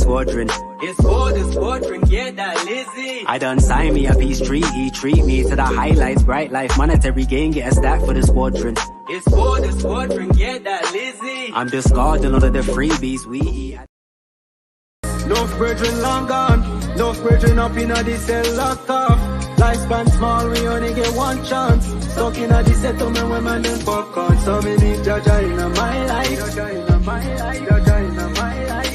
squadron. It's for the squadron, get that Lizzie. I done sign me a peace treaty, treat me to the highlights, bright life, monetary gain, get a stack for the squadron. It's for the squadron, get that Lizzie. I'm discarding all of the freebies we eat. No brethren long gone, no brethren up in the cell locked off. Lifespan small, we only get one chance. Stuck in the settlement when man them popcorn. So many Jaja in my life, Jaja in my life, Jaja in my life.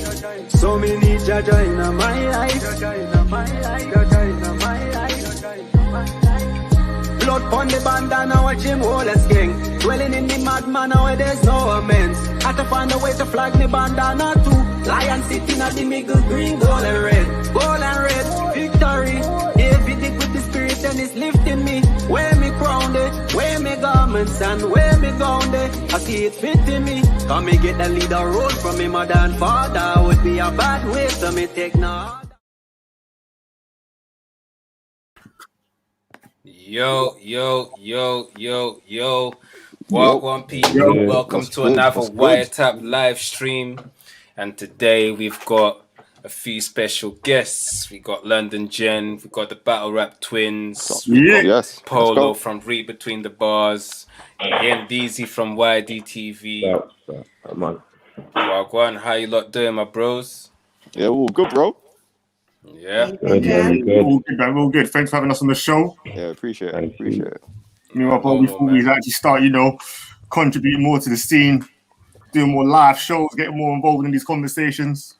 So many Jaja in my life, Jaja in my life, Jaja in my life, Jaja in my life. Blood on the bandana, watch him hold a skin. Dwelling in the madman, where there's no amends. Had to find a way to flag the bandana too. Lion sitting at the middle, green, gold and red. Gold and red, victory. David dig with the spirit and it's lifting me. Where me grounded, where me garments and where me grounded. I see it fitting me. Come me get the leader road from me mother and father. Would be a bad way, so me take no. Yo. Welcome, people. Welcome to another Wiretap live stream. And today we've got a few special guests. We got London Jennn, we got the Battle Rap Twinz, Polo from Read Between the Bars, Jennn YD from YD TV. Wagwan, how you lot doing, my bros? Yeah, all good, bro. Yeah. All good, man. All good. Thanks for having us on the show. Yeah, appreciate it. Me and my bro, we thought we'd actually start, contributing more to the scene, doing more live shows, getting more involved in these conversations.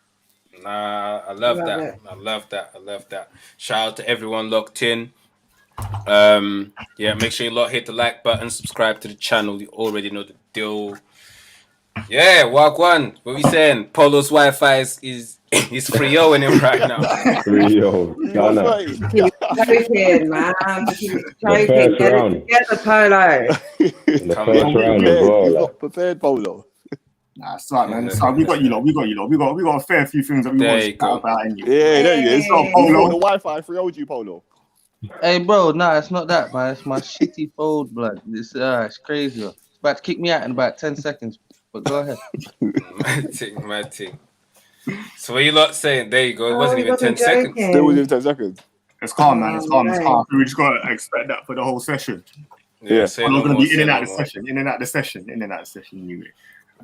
Nah, I love that. Shout out to everyone locked in. Make sure you lot hit the like button, subscribe to the channel. You already know the deal. Yeah, Wagwan. What we saying? Polo's Wi-Fi is free-o in him right now. Free-o. Joking, man. Joking. Get the Polo. The first round as well. Not prepared, Polo. Nah, it's right, man. So we got you lot. We got a fair few things that we want to talk about. Yeah, there you go. It's not Polo. The Wi-Fi free-o'd you, Polo. Hey, bro, nah, it's not that, man. It's my shitty fold, blood. It's crazy. It's about to kick me out in about 10 seconds. But go ahead. Mad thing. So what you lot saying? There you go. It wasn't even 10 seconds. Still within 10 seconds. It's calm, man. It's calm. We just got to expect that for the whole session. Yeah. I'm not going to be in and out of the session anyway.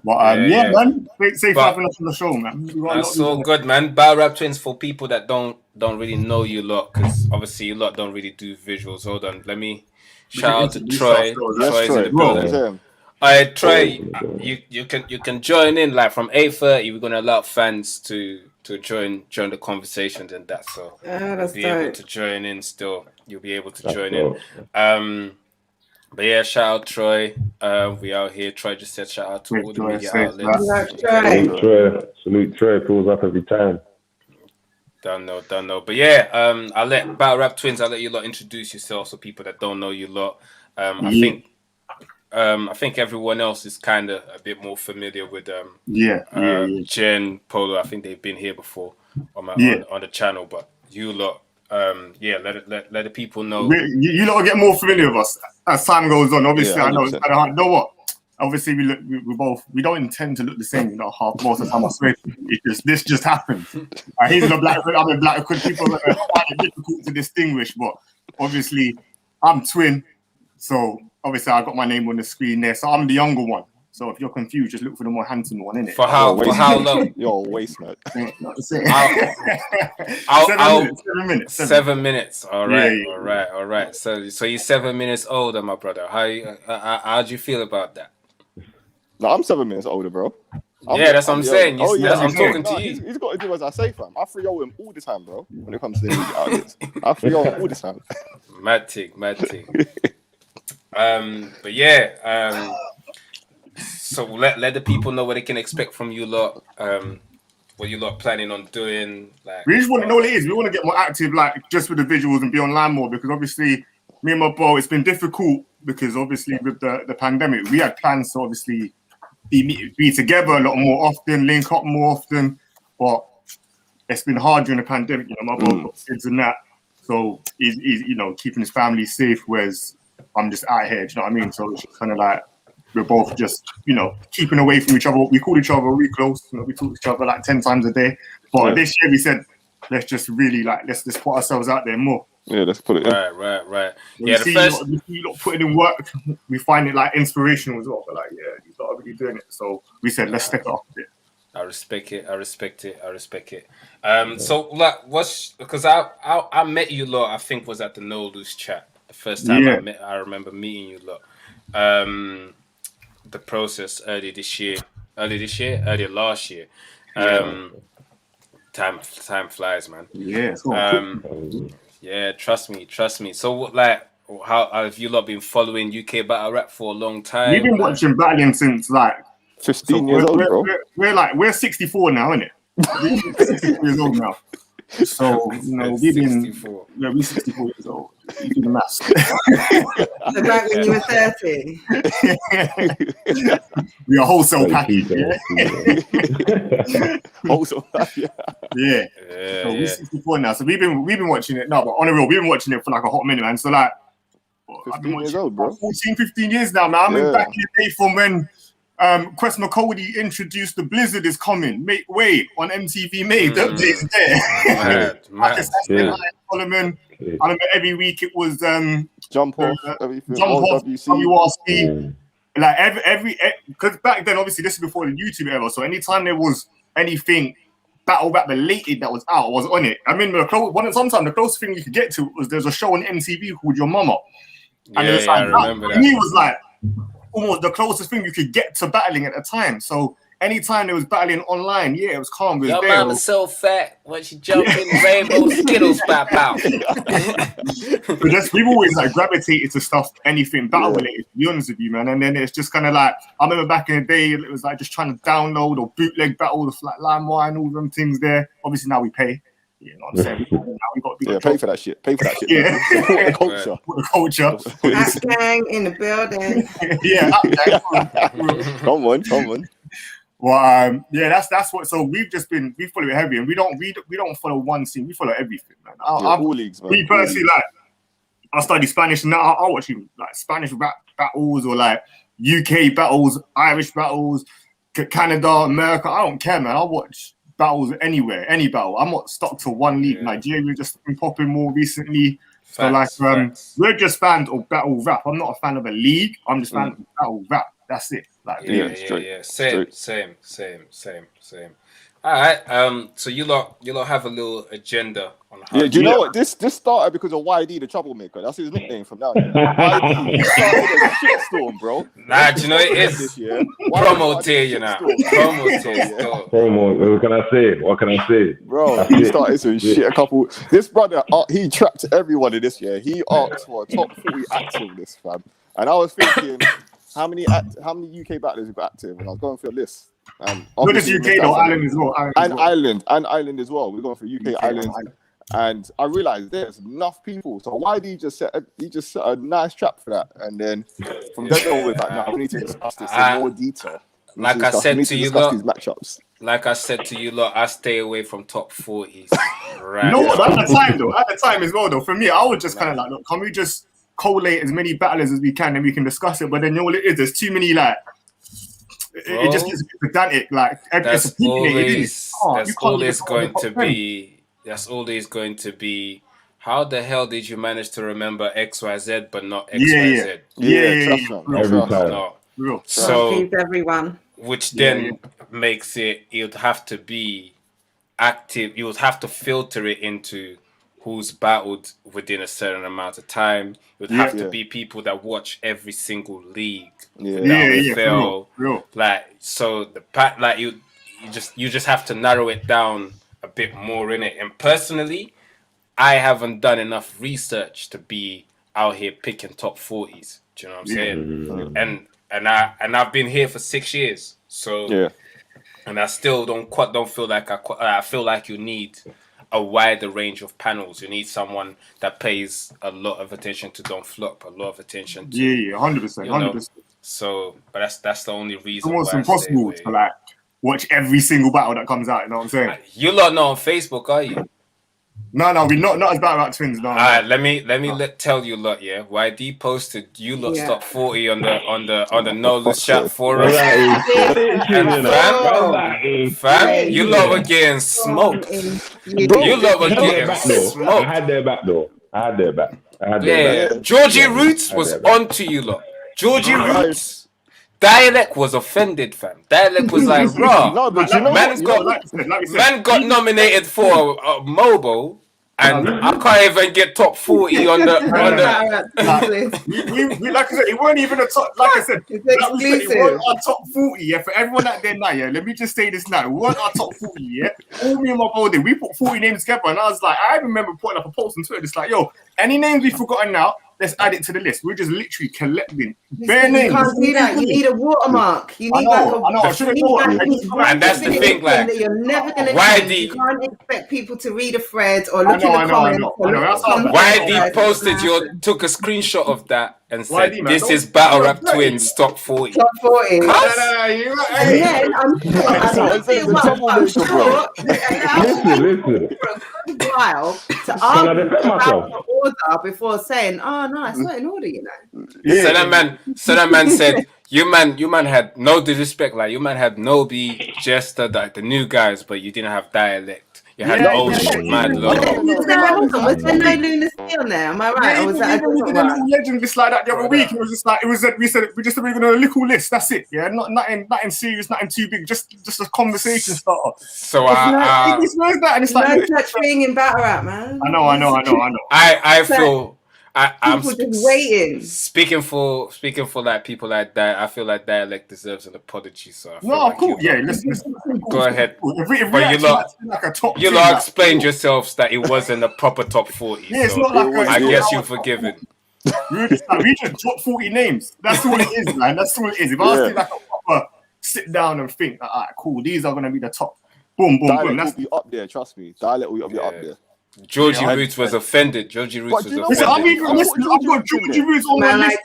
But man. Safe having us on the show, man. That's so good, man. Battle Rap Twinz, for people that don't really know you lot, because obviously you lot don't really do visuals. Hold on. Let me shout out to Troy. Troy's in the building. Alright, Troy, you can join in like from 8:30. We're gonna allow fans to join the conversations and that. So you'll be able to join in still. You'll be able to join in. But yeah, shout out Troy. We out here. Troy just said shout out to all the media outlets. Salute Troy. Pulls up every time. Don't know. But yeah, I'll let Battle Rap Twinz. I'll let you lot introduce yourself so people that don't know you lot. I think everyone else is kind of a bit more familiar with Jennn, Polo. I think they've been here before on the channel, but you lot, let the people know. You lot get more familiar with us as time goes on. Obviously, I know it's kind of hard. You know what? Obviously, we don't intend to look the same. Most of the time, I swear, this just happened. He's a black hood, I'm a black hood. People are quite difficult to distinguish, but obviously, I'm twin, so. Obviously, I got my name on the screen there, so I'm the younger one. So if you're confused, just look for the more handsome one, innit? For how long? You're a waste, man. 7 minutes. All right. So you're 7 minutes older, my brother. How do you feel about that? No, I'm 7 minutes older, bro. That's what I'm saying. I'm talking to you. He's got to do as I say, fam. I free-o him all the time, bro. When it comes to the media outlets, I free-o him all the time. Mad thing. So let the people know what they can expect from you lot. What you lot planning on doing? Like, we just want to know what it is. We want to get more active, like just with the visuals and be online more. Because obviously, me and my bro, it's been difficult because obviously with the pandemic, we had plans to obviously be together a lot more often, link up more often. But it's been hard during the pandemic. My bro got kids and that, so he's keeping his family safe, whereas I'm just out here, do you know what I mean? So it's just kind of like we're both just, you know, keeping away from each other. We call each other really close. You know, we talk to each other like 10 times a day. But this year we said, let's just really let's put ourselves out there more. Yeah, let's put it in. Right. When Yeah, we see you lot putting in work, we find it like inspirational as well. But like, yeah, you lot are really doing it. So we said, let's step it up a bit. I respect it. So like, because I met you lot. I think was at the No Loose chat the first time I remember meeting you lot. The process earlier last year. Time flies, man. Yeah. Yeah, trust me. So like, how have you lot been following UK battle rap for a long time? We've been watching battling since like 15 years old, bro. We're 64 now, innit? We're 64 years old now. So, you know, we've been... 64. Yeah, we're 64 years old. You do the maths. So back when you were 30? We are wholesale package. Wholesale package. Yeah. So we're 64 now. So we've been watching it now, but on the real, we've been watching it for like a hot minute, man. So like... I've been watching old, bro. 14, 15 years now, man. I mean, back in the day from when... Quest McCody introduced The Blizzard Is Coming, Make Way on MTV Made. That days there. Solomon. I remember every week it was Jump Off, WRC. Like every because back then, obviously, this is before the YouTube era. So anytime there was anything battle rap related that was out, I was on it. I mean, sometimes the closest thing you could get to was there's a show on MTV called Your Mama, and it was like, I remember that. He was like almost the closest thing you could get to battling at the time. So anytime there was battling online, it was calm. Your mama's so fat when she jumped in the rainbow Skittles pop out. But we've always like gravitated to stuff, anything battle related, to be honest with you, man. And then it's just kind of like, I remember back in the day, it was like just trying to download or bootleg battles like LimeWire and all them things there. Obviously now we pay. You know what I'm saying? We got pay for that shit. Yeah. Support the culture. The culture. Act gang in the building. Come on. Well, that's what. So we follow it heavy, and we don't follow one scene. We follow everything, man. All leagues, man. Me personally, like, I study Spanish, and now I watch like Spanish rap battles or like UK battles, Irish battles, Canada, America. I don't care, man. I watch battles anywhere, any battle. I'm not stuck to one league. Nigeria just been popping more recently. Facts. We're just fans of battle rap. I'm not a fan of a league. I'm just fan of battle rap. That's it. Like, Same. All right. So you lot have a little agenda on how. Yeah. Do you know what? This started because of YD, the troublemaker. That's his nickname from now. YD started a shitstorm, bro. Nah, do you know it is this year? Promo tier, you know. Promo tier. Promo. What can I say? Bro, he started some shit. This brother, he trapped everyone in this year. He asked for a top 40 active list, fam. And I was thinking, how many UK battlers have got active? And I was going for a list. Not just UK though, Ireland as well. Ireland as well. We're going for UK, Ireland. And I realized there's enough people. So why did he just set a nice trap for that? And then from then on, like, no, we need to discuss this in more detail. Like I said to you, lot, these matchups. Like I said to you, lot, I stay away from top 40s. Right. You know what? At the time as well, though, for me, I was just kind of like, look, can we just collate as many battlers as we can and we can discuss it? But then you know what it is? There's too many, like, it just gets a bit pedantic. Like, that's always going to be. How the hell did you manage to remember XYZ but not XYZ? Every time. No. So everyone. Which then makes it would have to be active. You would have to filter it into who's battled within a certain amount of time. It would have to be people that watch every single league. Real. Like, so you just have to narrow it down a bit more in it. And personally, I haven't done enough research to be out here picking top 40s. Do you know what I'm saying? And I've been here for 6 years. So and I still don't feel like I feel like you need a wider range of panels. You need someone that pays a lot of attention to Don't Flop, a lot of attention to 100%. So, but that's the only reason. It's almost impossible to like watch every single battle that comes out. You know what I'm saying? You lot not on Facebook, are you? No, we're not as bad about Twins. No. All right, let me tell you lot. Yeah, YD posted you lot top 40 on the Nolan's chat forum. And fam, you lot were getting smoked. You lot were getting smoked. I had their back though. Georgie Roots was on to you lot. Georgie Roots. Dialect was offended, fam. Dialect was like, raw. No, but you know man got nominated for a mobile, and I can't even get top 40 on the. we like I said, it weren't even a top. Like I said, it weren't our top 40. Yeah, for everyone out there now. Yeah, let me just say this now. It weren't our top 40. Yeah, all me and my bro did. We put 40 names together, and I was like, I remember putting up a post on Twitter. It's like, yo, any names we've forgotten now. Let's add it to the list. We're just literally collecting bare names. You can't do that. You need a watermark. You need and that's the thing, like, you're never gonna you can't expect people to read a thread or look in the comments. YD posted took a screenshot of that and said, "This is Battle Rap Twins top 40." Top 40. And then I'm sure while to argue about the order before saying, "Oh no, it's not in order," you know. So that man said, "You man had no disrespect, like you man had no be Jester, like the new guys, but you didn't have dialect. You had old shit, man. Was there no lunacy on there? Am I right? Or was that a legend just like that the other week? It was just like we just we're gonna little list. That's it. Yeah, nothing serious, nothing too big. Just a conversation starter. So it's that, and it's like no such thing in battle rap, man. I know. I feel. I'm just waiting. Speaking for like people like that, I feel like dialect deserves an apology. So listen. Go ahead. If but you lot explained yourselves that it wasn't a proper top 40. Yeah, it's not like I guess you're forgiven. We just dropped 40 names. That's all it is, man. That's all it is. If I was to like a proper sit down and think, all right, cool, these are gonna be the top. Boom. Dialect will be up there. Trust me. Dialect will be up there. Georgie Roots was offended. Georgie Roots was offended. I've got Georgie Roots on my list.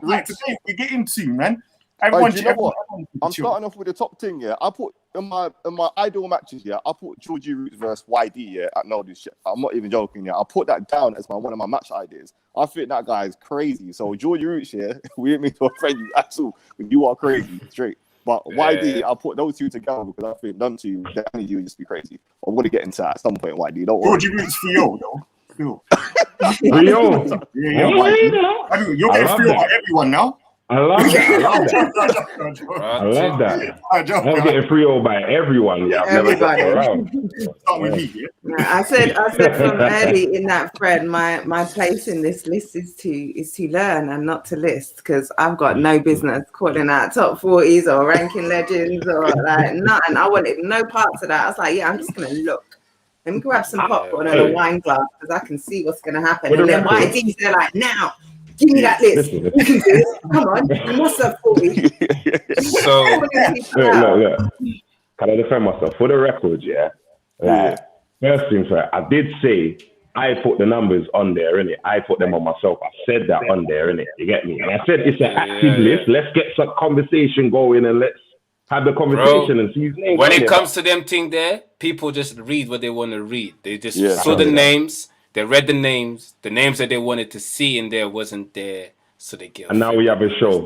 Right today, we get into, man. You know what? I'm starting off with the top thing, yeah. I put in my idol matches, yeah. I put Georgie Roots versus YD, yeah. At No This Shit. I'm not even joking, yeah. I put that down as one of my match ideas. I think that guy is crazy. So Georgie Roots, yeah. We didn't mean to offend you at all. You are crazy, straight. But YD, I'll put those two together because I think them two, the energy would just be crazy. I'm going to get into that at some point, YD. Don't worry. Georgie Roots for you, though. Rio. You're getting Frio by everyone now. I love that. I'm getting Frio by everyone. Yeah, I've never got around. Start with me, yeah? I said from early in that thread, my place in this list is to learn and not to list, because I've got no business calling out top 40s or ranking legends or like nothing. I wanted no parts of that. I was like, yeah, I'm just gonna look. Let me grab some popcorn and a wine glass because I can see what's gonna happen. And then YD's they're like, now. Give me that list. You can do it. Come on. And what's up for me? So, look. Can I defend myself? For the record, yeah. First things first, I did say I put the numbers on there, innit? I put them on myself. I said that on there, innit? You get me? And I said it's an active list. Let's get some conversation going and let's have the conversation and see his name. When it comes to them thing there, people just read what they want to read. They just saw the names. They read the names that they wanted to see in there wasn't there, so they get. And now we have a show.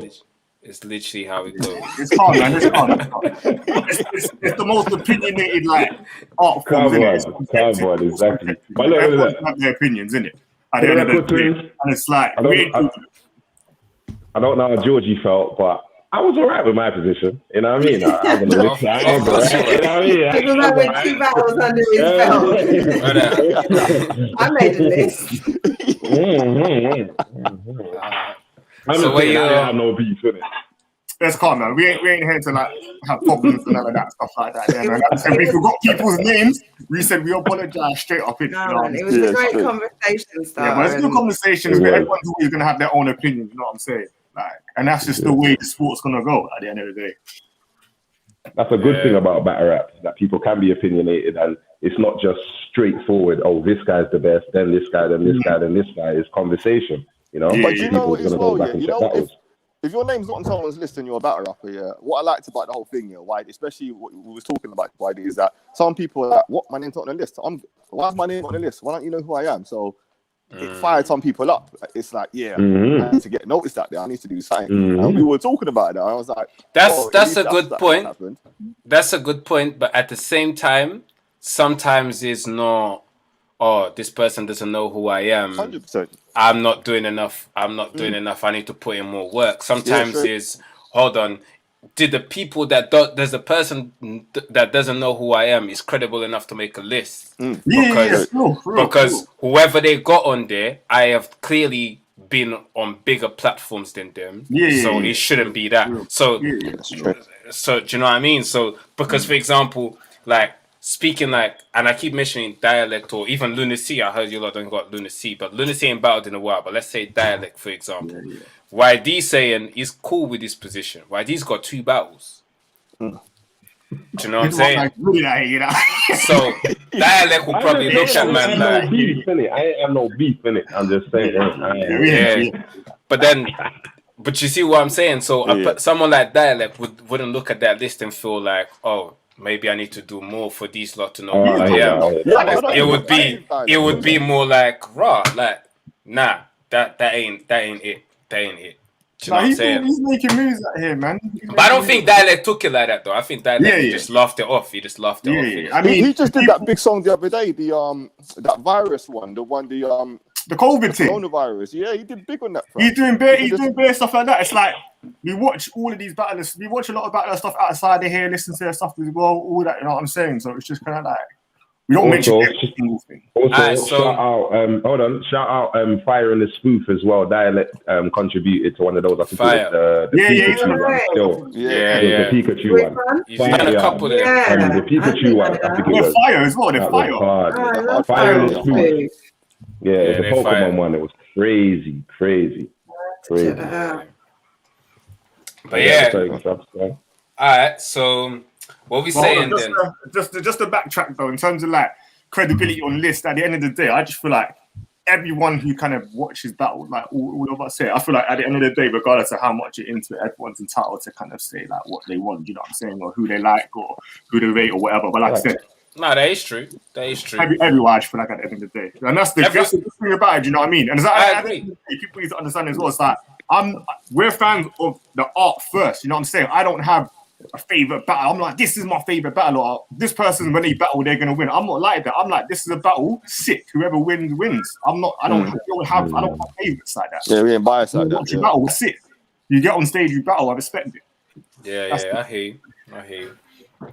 It's literally how it goes. It's hard, man. It's the most opinionated, like, art form, Cardboard, exactly. But look, have their opinions, innit? At the end of the day, and it's like, I don't know how Georgie felt, but I was alright with my position. You know what I mean? I was on the list. It was like with 2 battles under his belt. I made a list. So I have no beef in it. Let's calm, man. We ain't here to like have problems and none of that stuff like that. Yeah, man. And we forgot people's names. We said we apologize straight up. It was a great conversation starter. Yeah, but it's good conversations. Everyone's always gonna have their own opinion. You know what I'm saying? Like, and that's just the way the sport's gonna go at the end of the day. That's a good thing about battle rap, that people can be opinionated and it's not just straightforward. Oh, this guy's the best, then this guy, then this guy, then this guy. It's conversation, you know. But you know as well, if your name's not on someone's list and you're a battle rapper, yeah, what I liked about the whole thing, yeah, why, especially what we was talking about, why is that some people are like, what, my name's not on the list? Why is my name on the list? Why don't you know who I am? So it fired some people up. It's like, yeah, I need to get noticed out there. I need to do something. And we were talking about that. I was like, that's a good point. That's a good point. But at the same time, sometimes it's not, oh, this person doesn't know who I am. 100%. I'm not doing enough. I'm not doing enough. I need to put in more work. Sometimes is, hold on, did the people there's a person that doesn't know who I am is credible enough to make a list? Because whoever they got on there, I have clearly been on bigger platforms than them. So it shouldn't be that. So do you know what I mean? So because for example, like speaking like, and I keep mentioning dialect or even lunacy. I heard you lot don't got lunacy, but lunacy ain't battled in a while. But let's say dialect, for example. YD saying he's cool with his position. YD's got 2 battles. Do you know what I'm saying? So dialect will probably look at man like, I ain't have no beef in it. I'm just saying. But you see what I'm saying? So someone like dialect wouldn't look at that list and feel like, oh, maybe I need to do more for these lot to know who I am. It would be more like, raw, like, nah, that ain't it. That ain't it. Do you know what I'm saying? He's making moves out here, man. But I don't think dialect took it like that though. I think dialect just laughed it off. He just laughed it off. I mean, he just did that big song the other day, that virus one, the COVID thing. Coronavirus. Yeah, he did big on that. He's doing bare stuff like that. It's like we watch all of these battlers. We watch a lot of battler stuff outside of here, listen to their stuff as well, all that, you know what I'm saying? So it's just kind of like we don't mention every single thing. Also, shout out Fire in the Spoof as well. Dialect contributed to one of those. I think Fire. The Pikachu one. He's done a couple of them. The Pikachu one. I think it was Fire as well. Fire. Fire in the Spoof. Yeah, it's a Pokemon one. It was crazy. But yeah. Alright, so what we saying then? Just to backtrack though, in terms of like credibility on list, at the end of the day, I just feel like everyone who kind of watches battle, like all of us say, I feel like at the end of the day, regardless of how much you're into it, everyone's entitled to kind of say like what they want, you know what I'm saying, or who they like or who they rate or whatever. But like I said, no, that is true. Everyone, I feel like at the end of the day, and that's the good thing about it. You know what I mean? And I agree. People need to understand as well. It's like we're fans of the art first. You know what I'm saying? I don't have a favorite battle. I'm like, this is my favorite battle. Or this person, when they battle, they're gonna win. I'm not like that. I'm like, this is a battle. Sick. Whoever wins, wins. I don't have favorites like that. Yeah, we ain't biased like that. Watch your battle. Sit. You get on stage, you battle. I respect it. Yeah, I hear you.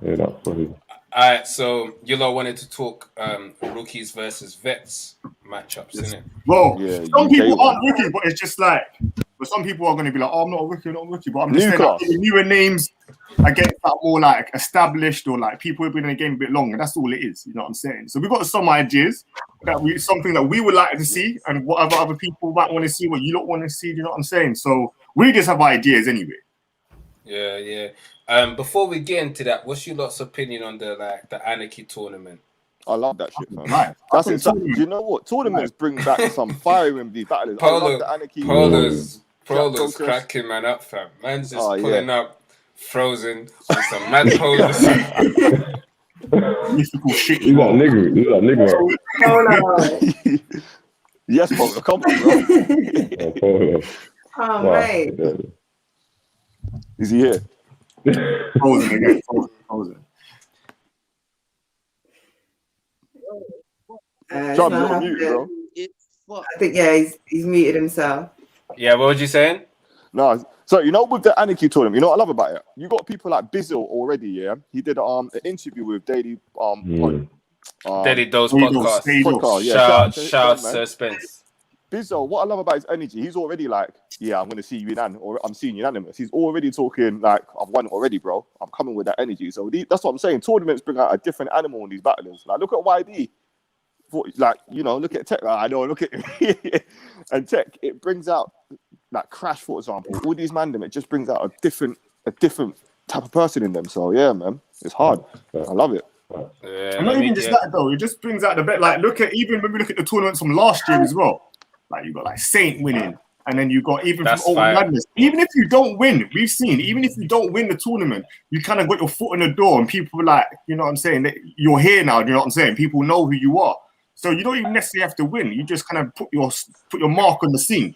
Yeah, that's funny. All right, so you lot wanted to talk rookies versus vets matchups, isn't it? Well, some people aren't rookies, but it's just like, but some people are going to be like, oh, I'm not a rookie, but I'm just saying like, newer names against that more like established or like people who've been in the game a bit longer. That's all it is, you know what I'm saying? So we've got some ideas something that we would like to see, and whatever other people might want to see, what you don't want to see, you know what I'm saying? So we just have ideas anyway. Yeah. Before we get into that, what's your lot's opinion on the Anarchy tournament? I love that shit, man. Right. That's exactly. You know what? Tournaments bring back some fire in these battles. I love the Anarchy. Polo's cracking man up, fam. Man's just pulling up Frozen with some mad poses. Mystical shit. You got nigga. Yes, Polo. Come on, bro. Oh, mate. Is he here? Frozen again. Frozen. John, you're on mute, bro. I think he's muted himself. Yeah, what was you saying? No, so you know with the Anarchy tournament, you know what I love about it? You got people like Bizzle already, yeah. He did an interview with Daily Daily Dose podcast. Shout Suspense. Bizzle, what I love about his energy, he's already like, yeah, I'm gonna see you or I'm seeing unanimous. He's already talking like, I've won already, bro. I'm coming with that energy. So that's what I'm saying. Tournaments bring out a different animal in these battlers. Like, look at YD. Like, you know, look at Tech. I know, look at and Tech. It brings out like Crash, for example. All these mandem, it just brings out a different type of person in them. So yeah, man, it's hard. I love it. Yeah, not even just that though. It just brings out the bit. Like, even when we look at the tournaments from last year as well. Like you got like Saint winning, and then you got even from Old Madness. Even if you don't win, we've seen, even if you don't win the tournament, you kind of got your foot in the door, and people are like, you know what I'm saying? You're here now. You know what I'm saying? People know who you are, so you don't even necessarily have to win. You just kind of put your mark on the scene.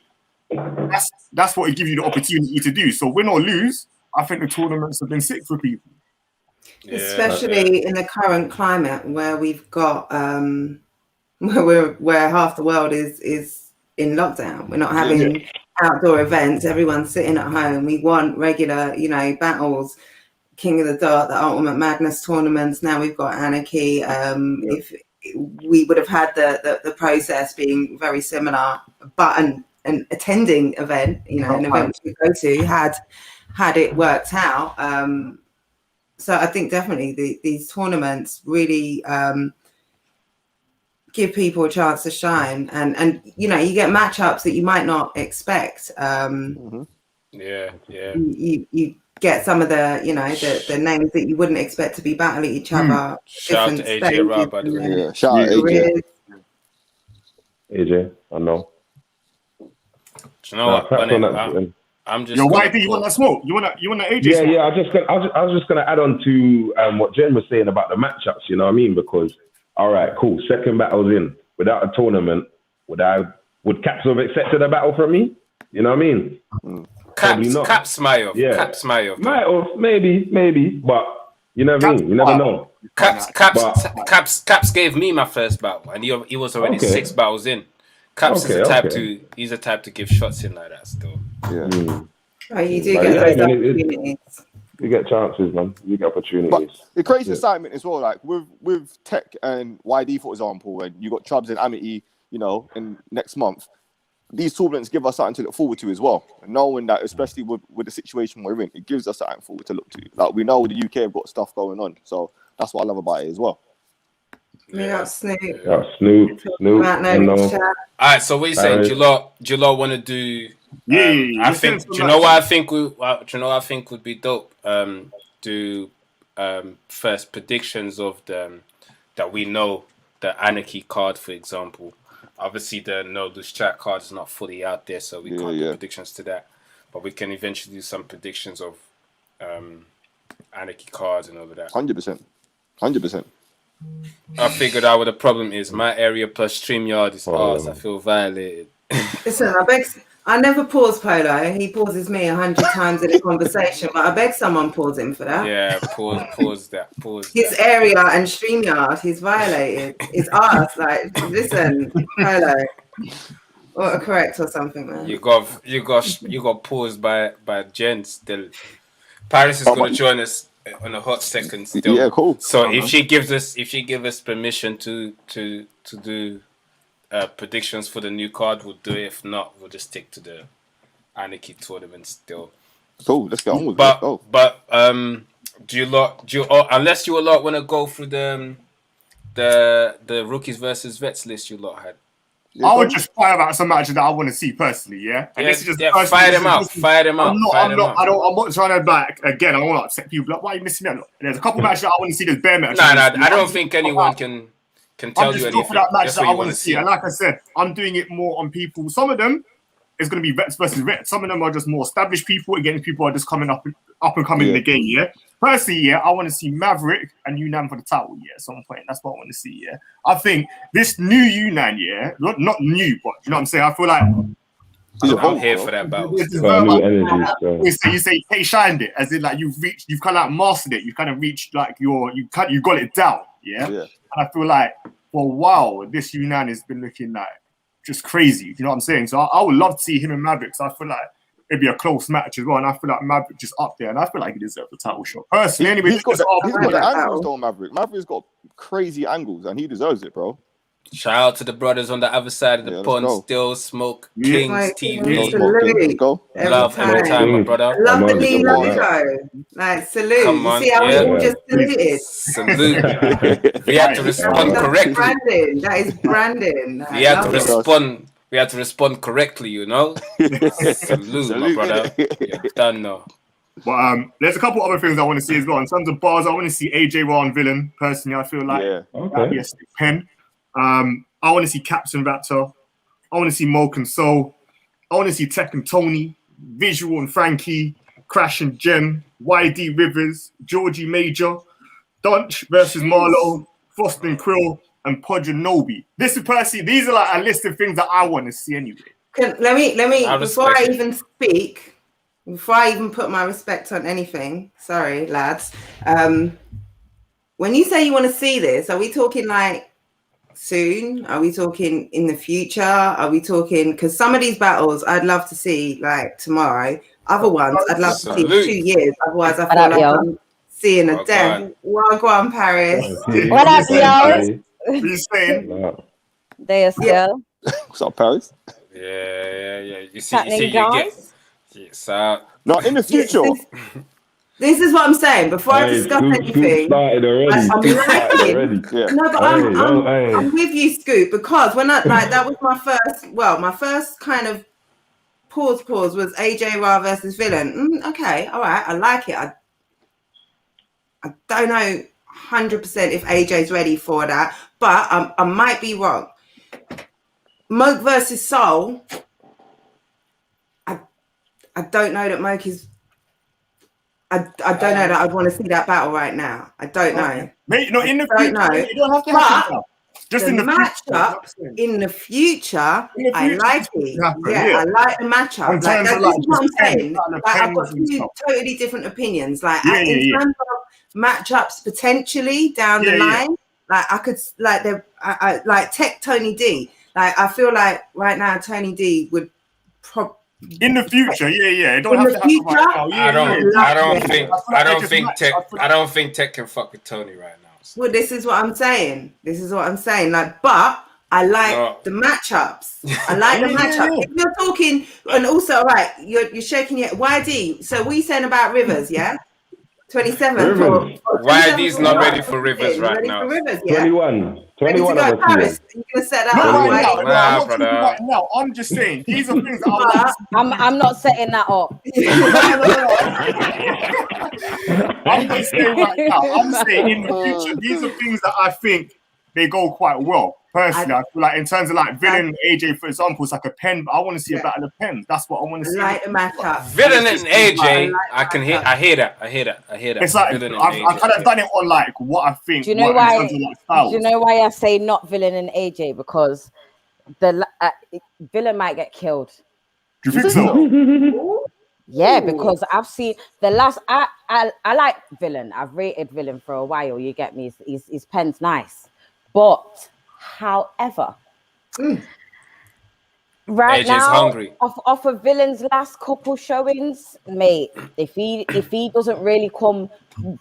That's what it gives you the opportunity to do. So win or lose, I think the tournaments have been sick for people. Yeah, especially in the current climate where we've got where half the world is in lockdown. We're not having outdoor events. Everyone's sitting at home. We want regular, battles, King of the Dot, the Ultimate Madness tournaments. Now we've got Anarchy. If we would have had the process being very similar, but an attending event, an event we go to had it worked out. So I think definitely these tournaments really give people a chance to shine, and you get matchups that you might not expect. You get some of the names that you wouldn't expect to be battling each other. Shout out to AJ Rob, by the way. Yeah, shout out AJ. AJ, I know. Do you know what? I'm just. Yo, YD, you want that smoke? You want that AJ smoke? Yeah. I was just gonna add on to what Jen was saying about the matchups. You know what I mean? Because all right, cool. Second battle's in. Without a tournament, would Caps have accepted a battle from me? You know what I mean? Caps might have. Yeah. Caps might have. Might have, maybe, but you know what I mean? You never know. Caps gave me my first battle, and he was already 6 battles in. Caps is the type to. He's the type to give shots in like that still. Yeah. Oh, you do get those opportunities. You get chances, man. You get opportunities. But it creates excitement as well. Like with Tech and YD, for example, and you got Chubbs and Amity, in next month. These tournaments give us something to look forward to as well. And knowing that, especially with the situation we're in, it gives us something forward to look to. Like we know the UK have got stuff going on, so that's what I love about it as well. Yeah, Snoop. Yeah, Snoop. All right, so what are you saying? Do you lot want to do? I think. Do you know what I think? I think would be dope. Do first predictions of that we know the Anarchy card, for example. Obviously, the No Lose Chat card is not fully out there, so we can't do predictions to that. But we can eventually do some predictions of Anarchy cards and all of that. 100%. I figured out what the problem is. My area plus StreamYard is ours. I feel violated. Listen, I never pause Polo. He pauses me 100 times in a conversation, but I beg someone pause him for that. Yeah, pause that. His area and StreamYard, he's violated. It's ours. Like, listen, Polo. Autocorrect or something, man. You got paused by Jen still. Paris is going to join us on a hot second still. Yeah, cool. So if she gives us permission to do predictions for the new card, we'll do it. If not, we'll just stick to the Anarchy tournament still. Cool, let's get on with it. But do you unless you a lot want to go through the rookies versus vets list you lot had? I would just fire out some matches that I want to see personally, And this is just fire them out. I'm not trying to again. I don't want to upset people. Like, why are you missing out? There's a couple matches that I want to see. There's bare matches. I don't think anyone can tell you anything. For that match that I want to see. And like I said, I'm doing it more on people. Some of them is going to be vets versus vets. Some of them are just more established people. Again, people are just coming up and coming in the game. Personally, I want to see Maverick and Yunnan for the title, at some point. That's what I want to see, I think this new Yunnan, not new, but you know what I'm saying? I feel like I'm here for that battle. You say K shined it, as in like you've kind of like mastered it. You've kind of reached like you got it down, And I feel like, well, wow, this Yunnan has been looking like just crazy. You know what I'm saying? So I would love to see him and Maverick. So I feel like it'd be a close match as well, and I feel like Maverick just up there, and I feel like he deserves the title shot. Personally, anyway, he's got the angles though, Maverick. Maverick's got crazy angles, and he deserves it, bro. Shout out to the brothers on the other side of the pond. Still Smoke Kings TV. Let's go. Love every time, my brother. Love the new logo. Like salute. Come on, you see how we all just saluted. Salute. We had to respond correctly. That is branding. We had to respond. We had to respond correctly, you know. Salute, my brother. You're done now. But there's a couple other things I want to see as well. In terms of bars, I want to see AJ Raw and Villain. Personally, I feel like that'd be a stick pen. I want to see Caps and Raptor. I want to see Moke and Soul. I want to see Tech and Tony, Visual and Frankie, Crash and Jennn, YD Rivers, Georgie Major, Dunch versus Marlo, Frost and Krill, and Podge and Nobi. This is Percy. These are like a list of things that I want to see anyway. Let me before I even speak, before I even put my respect on anything, sorry lads, when you say you want to see this, are we talking like soon? Are we talking in the future? Are we talking, because some of these battles I'd love to see like tomorrow, other ones I'd love to see in 2 years, otherwise I feel like I'm seeing a death. Well, go on, Paris. What up, y'all? What are you saying? They are still. What's up, Paris? Yeah. You see, not in the future. This is what I'm saying. Before I discuss anything, I'm with you, Scoop, because when that was my first kind of pause was AJ Ra versus Villain. Okay, all right, I like it. I don't know 100% if AJ's ready for that, but I might be wrong. Moke versus Soul. I don't know that Moke is. I don't know that I'd want to see that battle right now. I don't know. Mate, in the future, you don't have to have just in the matchup. In the future, I like it. I like the matchup. Like, that's what I'm saying. Like, I've got two totally different opinions. Like in terms of matchups potentially down the line, like I could I like Tech Tony D. Like I feel like right now Tony D would probably. In the future, It don't have to happen right now. I don't think Tech can fuck with Tony right now. So. Well, this is what I'm saying. Like, but I like the matchups. I like the matchup. If you're talking, and also, right, you're shaking your YD. So what are you saying about Rivers? Yeah, 27. YD's not ready for Rivers right now. 21. Paris, you're gonna set that up. No, I'm just saying these are things that I'm not setting that up. I'm just saying right now. I'm saying in the future, these are things that I think they go quite well. Personally, I feel like in terms of like Villain and AJ, for example, it's like a pen. But I want to see a battle of pens. That's what I want to see. Like the matchup. Villain and AJ, I hear that. It's like I've kind of done it on like what I think. Do you know why? Do you know why I say not Villain and AJ? Because the Villain might get killed. Do you think so? Yeah, because I've seen the last. I like Villain. I've rated Villain for a while. You get me? His pen's nice, but. However, right AJ's now, hungry. Off of Villain's last couple showings, mate, if he doesn't really come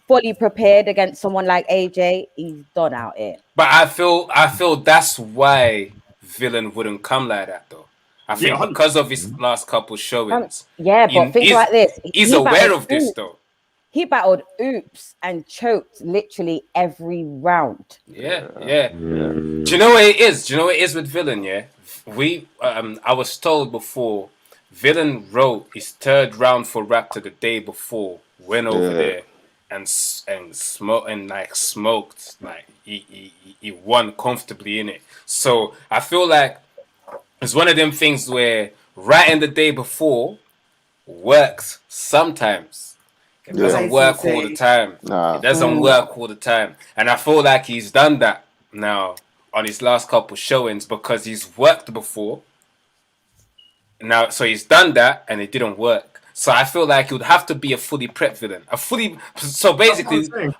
fully prepared against someone like AJ, he's done out here. But I feel that's why Villain wouldn't come like that though. I think because of his last couple showings. But think like this. He's aware of this though. He battled Oops and choked literally every round. Yeah. Do you know what it is? Do you know what it is with Villain? Yeah, I was told before, Villain wrote his third round for Raptor the day before, went over there and smoked like he won comfortably in it. So I feel like it's one of them things where writing the day before works sometimes. It doesn't work all the time. It doesn't work all the time. And I feel like he's done that now on his last couple showings because he's worked before. Now, so he's done that and it didn't work. So I feel like it would have to be a fully prepped Villain. Basically,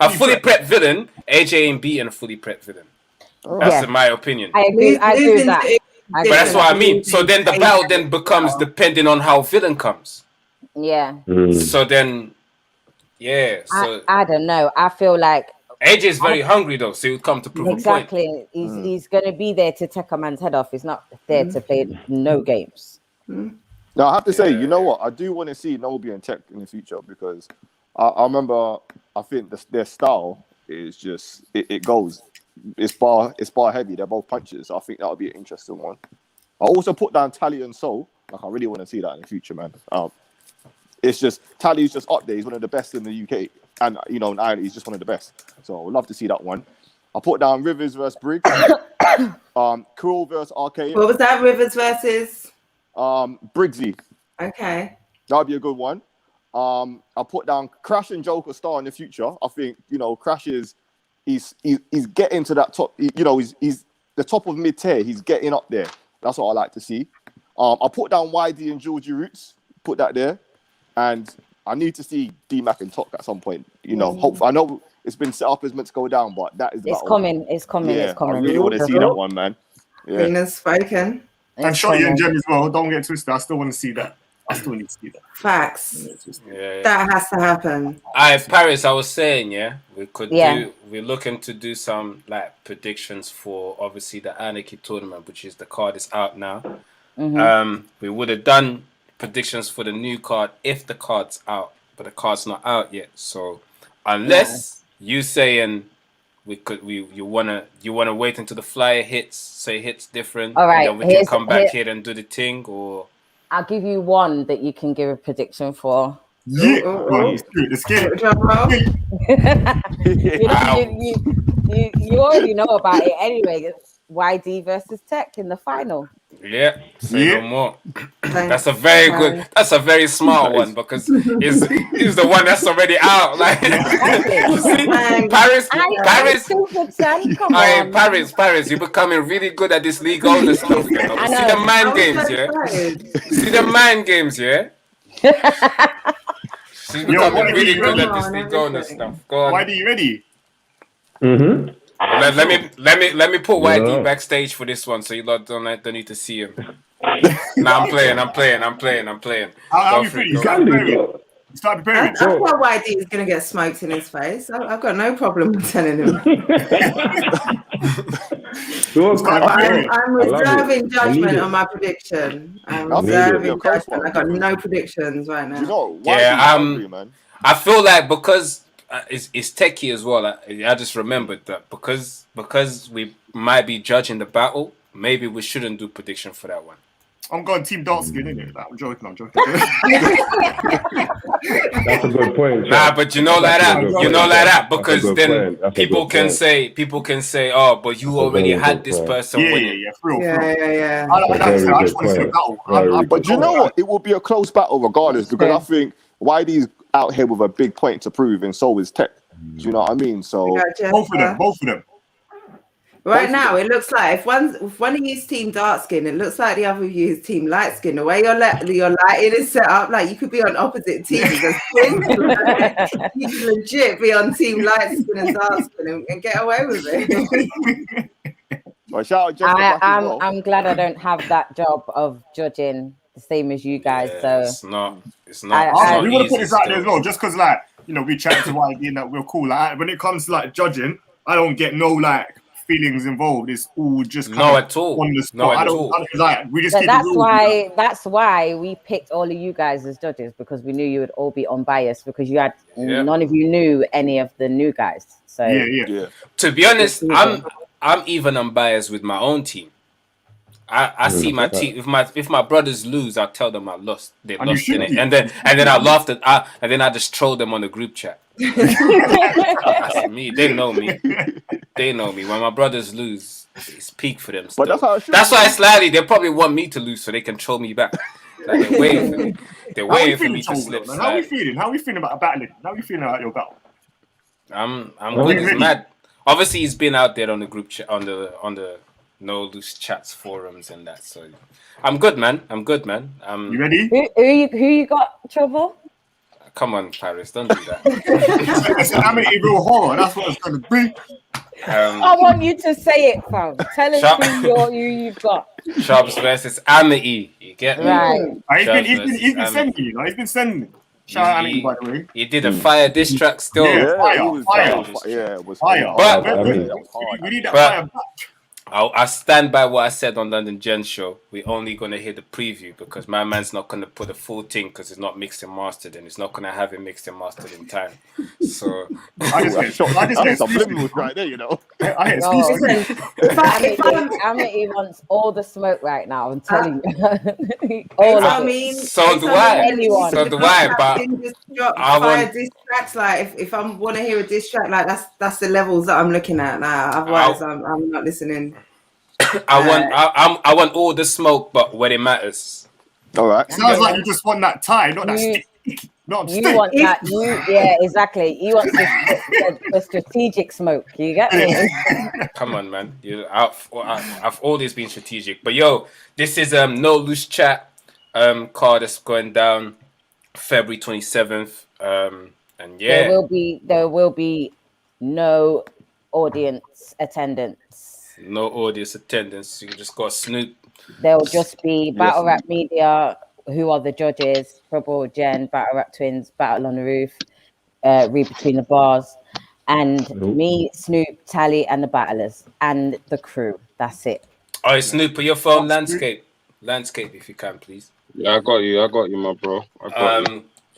a fully prepped Villain, AJ ain't beating a fully prepped Villain. That's in my opinion. I agree with that. But that's what I mean. So then the battle then becomes depending on how Villain comes. Yeah. So then... Yeah, so I don't know. I feel like AJ is very hungry though, so he would come to prove a point. He's gonna be there to take a man's head off. He's not there to play no games. Now I have to say, you know what? I do want to see Nobi and Tech in the future because I remember. I think their style is just it goes. It's bar heavy. They're both punches. I think that would be an interesting one. I also put down Tally and Soul. Like I really want to see that in the future, man. It's just Tally's just up there. He's one of the best in the UK, and in Ireland, he's just one of the best. So I'd love to see that one. I put down Rivers versus Briggs, Cruel versus Arcade. What was that? Rivers versus Briggsy. Okay. That'd be a good one. I'll put down Crash and Joker Star in the future. I think, Crash he's getting to that top, he's the top of mid-tier. He's getting up there. That's what I like to see. I'll put down YD and Georgie Roots, put that there. And I need to see D-Mac and Tok at some point. Hopefully, I know it's been set up as meant to go down, but that is the It's coming. Yeah, I really want to see that one, man. Yeah. Venus spoken. And Shotty and Jem as well. Don't get twisted. I still want to see that. I still need to see that. Facts. Yeah. That has to happen. Paris, I was saying, we could do. We're looking to do some like predictions for obviously the Anarchy tournament, which is the card is out now. Mm-hmm. We would have done predictions for the new card if the card's out, but the card's not out yet. So unless you saying you wanna wait until the flyer hits, say hits different, all right, and then we can come back here and do the thing, or I'll give you one that you can give a prediction for. Yeah, let's get it. You already know about it anyway. YD versus Tech in the final. Yeah, say no more. That's a very good. That's a very smart one because he's the one that's already out. Like Paris. Paris. You're becoming really good at this league owner stuff. See the mind games, See the mind games, She's becoming really good at this league owner stuff. Go on. YD, you ready? Mm-hmm. Let me put YD backstage for this one, so you lot don't need to see him. I'm playing. How you feeling? Start preparing. I thought YD is going to get smoked in his face. I've got no problem with telling him. I'm reserving judgment on my prediction. I'm reserving judgment. I got no predictions right now. I feel like because it's techie as well. I just remembered that because we might be judging the battle, maybe we shouldn't do prediction for that one. I'm going Team Dark Skin, innit? I'm joking. That's a good point. Nah, but you know that because then people can say, oh, but you already had this person winning. Yeah. But you know what? It will be a close battle regardless because I think YD's out here with a big point to prove, and so is Tech. Do you know what I mean? So both of them. Right now, it looks like if one of you's team dark skin, it looks like the other of you is team light skin. The way your lighting is set up, like you could be on opposite teams. You could legit be on team light skin and dark skin and get away with it. Well, shout out I'm glad I don't have that job of judging the same as you guys. So it's not. We want to put this out there as well, just because we chat to YD and that we're cool. Like when it comes to judging, I don't get no feelings involved. It's all just at all on the spot. We just keep that's why we picked all of you guys as judges, because we knew you would all be unbiased because you had none of you knew any of the new guys. So to be honest, I'm even unbiased with my own team. I see my team. If my brothers lose, I'll tell them I lost. They lost in it, and then I laughed and then I just troll them on the group chat. That's me. They know me. When my brothers lose, it's peak for them. Still. But that's why slightly they probably want me to lose so they can troll me back. Like they're waiting for me. They're waiting for me to slip. How are we feeling? How are we feeling about battling? How are we feeling about your battle? I'm good as mad. Obviously, he's been out there on the group chat on the no loose chats forums and that. So I'm good, man. You ready? Who you got, Trouble? Come on, Paris, don't do that. It's an Amity real horror. That's what it's going to be. I want you to say it, fam. Tell us who you've got. Sharps versus Amity. You get me? Right. He's been sending you. He's been sending me. Shout out Amity, by the way. He did a fire diss track still. Yeah, it was fire. But we need that fire back. I stand by what I said on London Gen show. We're only going to hear the preview because my man's not going to put a full thing because it's not mixed and mastered, and it's not going to have it mixed and mastered in time. So I just get some limit right there, Amity wants all the smoke right now. I'm telling you. So do I. But I want diss tracks. Like if I want to hear a diss track, like that's the levels that I'm looking at now. Otherwise, I'm not listening. I want all the smoke, but when it matters. All right. Sounds like you just want that tie, not that stick. Not You stick. want that? Yeah, exactly. You want the strategic smoke. You get me? Come on, man. I've always been strategic. But yo, this is No Loose Chat card that's going down February 27th. And yeah, there will be no audience attendance. No audience attendance. You just got Snoop. There'll just be Battle Rap Media, who are the judges, Trouble, Jennn, Battle Rap Twinz, Battle on the Roof, Read Between the Bars, and me, Snoop, Tally, and the battlers, and the crew. That's it. All right, Snoop, put your phone landscape, if you can, please. Yeah, I got you, my bro.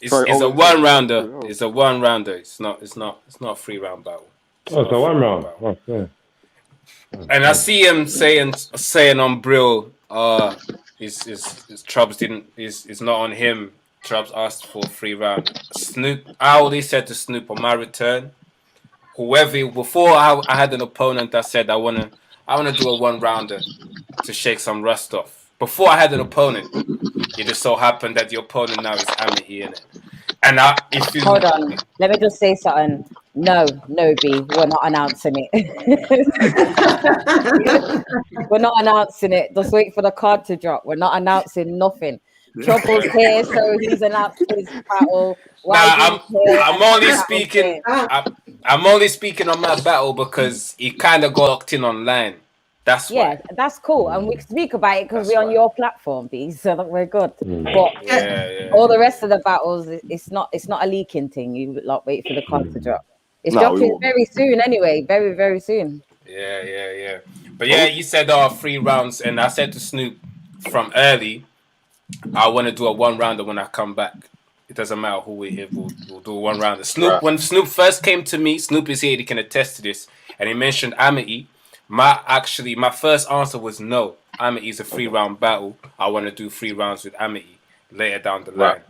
It's a one rounder. It's a one rounder. It's not a 3-round battle. It's a 1 round. Oh, yeah. And I see him saying on Brill, his Trubs is not on him. Trubs asked for a 3-round. Snoop, I already said to Snoop on my return, before I had an opponent that said I wanna do a 1-rounder to shake some rust off. Before I had an opponent, it just so happened that the opponent now is Amity in it. And hold on, let me just say something. No, B, we're not announcing it. We're not announcing it. Just wait for the card to drop. We're not announcing nothing. Trouble's here, so he's announced his battle. I'm only speaking. I'm only speaking on my battle because he kind of got locked in online. That's why. That's cool, and we can speak about it because we're on your platform, B. So that we're good. But all the rest of the battles, it's not a leaking thing. You wait for the card to drop. It's dropping very soon, anyway. Very, very soon. Yeah. But yeah, you said 3 rounds, and I said to Snoop from early, I want to do a 1-rounder when I come back. It doesn't matter who we're here. We'll do a 1-rounder. Snoop, when Snoop first came to me, Snoop is here. He can attest to this, and he mentioned Amity. My first answer was no. Amity is a 3-round battle. I want to do 3 rounds with Amity later down the line.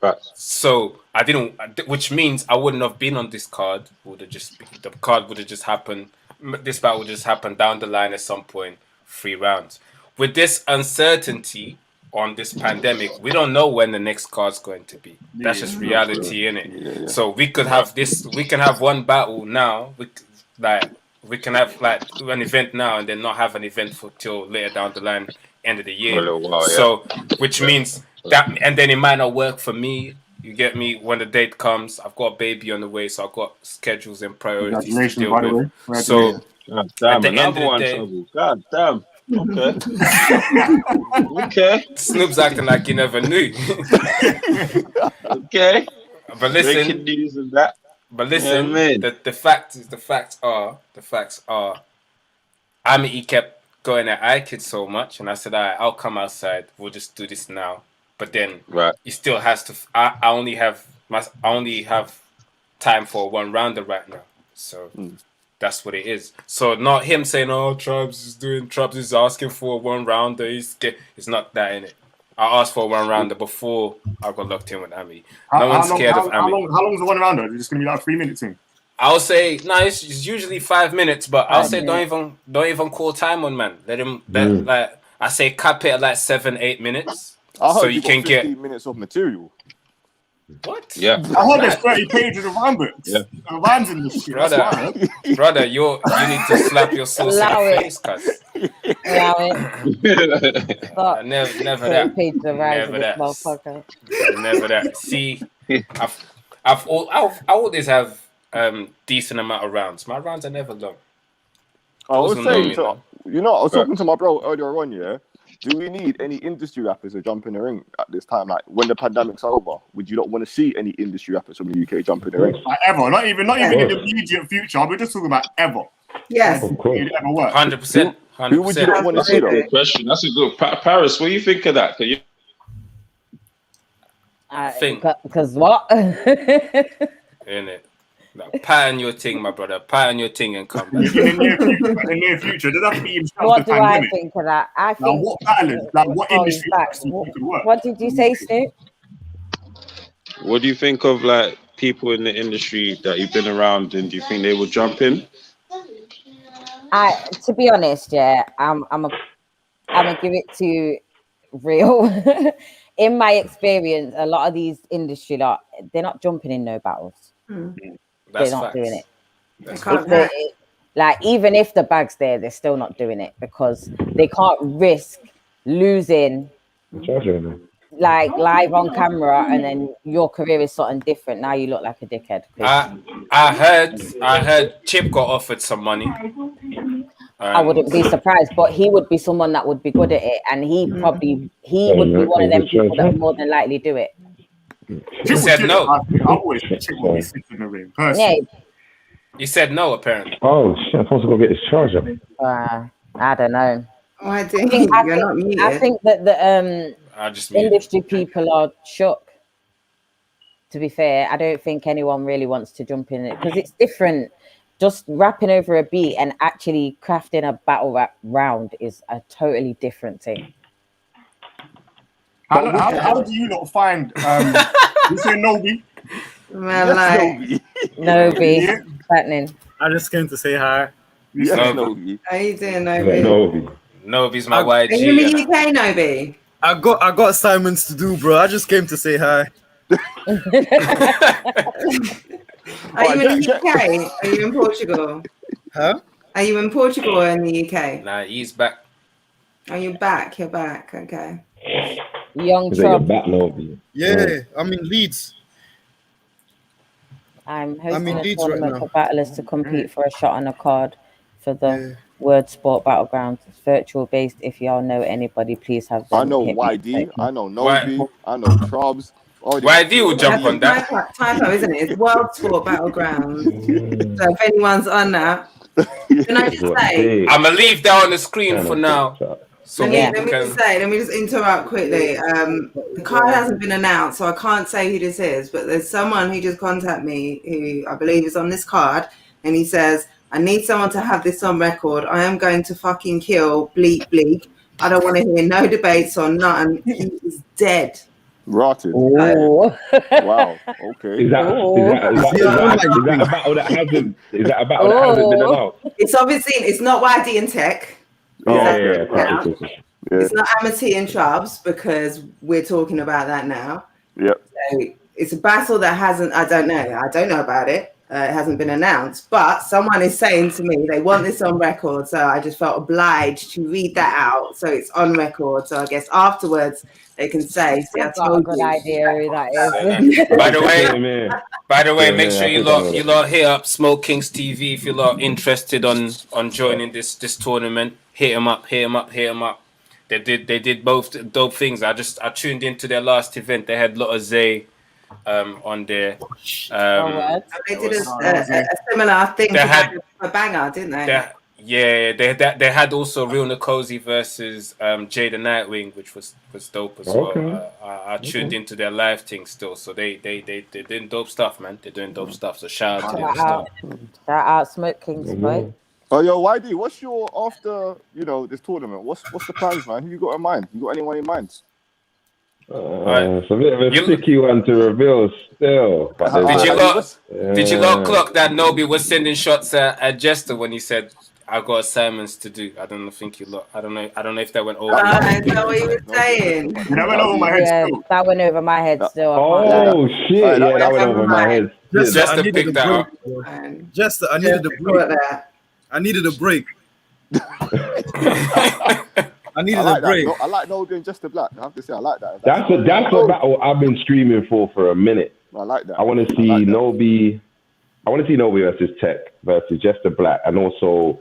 Right. So I didn't, which means I wouldn't have been on this card. The card would have just happened. This battle would just happen down the line at some point. 3 rounds. With this uncertainty on this pandemic, we don't know when the next card's going to be. That's just reality, innit? Yeah. So we could have this. We can have one battle now. We can have like an event now and then not have an event till later down the line, end of the year. So, which means that, and then it might not work for me. You get me? When the date comes, I've got a baby on the way, so I've got schedules and priorities to deal with. So, God damn, another one, Trouble. God damn. Okay. Okay. Snoop's acting like you never knew. Okay. But listen. Breaking news and that. But listen, the facts are, Amity kept going at iKid so much, and I said, I'll come outside. We'll just do this now. But then he still has to. I only have time for a 1-rounder right now. So that's what it is. So not him saying, Trubs is asking for a 1-rounder. It's not that, innit? I asked for a 1-rounder before I got locked in with Amity. No one's scared of Amity. How long is a 1-rounder? Is it just gonna be like a 3-minute thing? I'll say it's usually 5 minutes, but I'll say don't even call time on, man. Let him like I say cap it at like 7-8 minutes. So you can get 15 minutes of material. What? Yeah. I heard there's 30 pages of rhyme books. Yeah. Rhymes in this shit. Brother, you need to slap your sauce in the face, cuz. Allow it. Never that. Never that. See, I always have decent amount of rounds. My rounds are never long. I was saying, I was talking to my bro earlier on, yeah. Do we need any industry rappers to jump in the ring at this time? Like when the pandemic's over, would you not want to see any industry rappers from the UK jump in the ring? Like ever, not even in the immediate future. We're just talking about ever. Yes, of course. It ever work. 100%. Who would you not want to see? That's a good question. That's a good. Paris, what do you think of that? I think because what? Innit? Like, pattern your thing, my brother. Pattern your thing and come back. In the near future, does that have to be himself? What do I think of that? I think what battles, what industry could work? What did you say, Snoop? What do you think of like people in the industry that you've been around, and do you think they will jump in? To be honest, I'm gonna give it to real. In my experience, a lot of these industry lot, they're not jumping in no battles. They're not doing it. Like, even if the bag's there, they're still not doing it because they can't risk losing like live on camera, and then your career is something different. Now you look like a dickhead. I heard Chip got offered some money. I wouldn't be surprised, but he would be someone that would be good at it, and he would be one of them people that would more than likely do it. He said no. I wish Chip would be sitting in the ring. Yeah. He said no, apparently. Oh shit! I'm supposed to go get his charger. I don't know. I think that the industry people are shook. To be fair, I don't think anyone really wants to jump in it because it's different. Just rapping over a beat and actually crafting a battle rap round is a totally different thing. How do you not find? You say Nobi? Nobi, happening. I just came to say hi. Yes, Nobi. How you doing, Nobi? Nobi's my YG. Are you in the UK, Nobi? I got assignments to do, bro. I just came to say hi. Are you in the UK? Are you in Portugal? Huh? Are you in Portugal or in the UK? Nah, he's back. Oh, you're back. You're back. Okay. Young Trump. Yeah, I'm in Leeds. I'm hosting a Leeds tournament right for battlers to compete for a shot on a card for the Word Sport Battlegrounds. It's virtual based. If y'all know anybody, please have them. I know YD. I know Nobi. I know Trobs. YD will jump on that. Typo, isn't it? It's World Sport Battlegrounds. So if anyone's on that, can I just say? I'm gonna leave that on the screen for now. So let me just interrupt quickly. The card hasn't been announced, so I can't say who this is, but there's someone who just contacted me who I believe is on this card, and he says, I need someone to have this on record. I am going to fucking kill Bleak Bleak. I don't want to hear no debates on nothing. He is dead. Rotted. Oh. Wow. Okay. Is that a battle that hasn't been announced? It's obviously it's not YD and Tech. It's not Amity and Chubbs because we're talking about that now. Yep. So it's a battle that hasn't. I don't know about it. It hasn't been announced, but someone is saying to me they want this on record, so I just felt obliged to read that out, so it's on record. So I guess afterwards they can say, "See, I told you." Good idea who that is. By the way, make sure you lot hit up Smoke Kings TV if you're lot interested on joining this tournament. Hit them up. They did both dope things. I tuned into their last event. They had Lotta Zay on there. They did a similar thing. They had a banger, didn't they? They had also Real Nkosi versus Jay the Nightwing, which was dope as well. I tuned into their live thing still, so they doing dope stuff, man. They're doing dope stuff. So shout out to them. Shout out Smoke Kings, boy. Oh, yo, YD, what's your after this tournament? What's the plans, man? Who you got in mind? You got anyone in mind? It's a bit of a sticky one to reveal still. Did you lot clock that Nobi was sending shots at Jester when he said, "I got assignments to do"? I don't know if that went over. I know what you were saying. That went over my head still. That went over my head still. Oh shit! Yeah, that went over my head. Just to pick that up. Just I needed a break. I needed a break. I needed a break. I like Nobi and Just the Black. I have to say, I like that. That's a battle I've been streaming for a minute. I like that. I want to see Nobi. I want to see Nobi versus Tech versus Just the Black, and also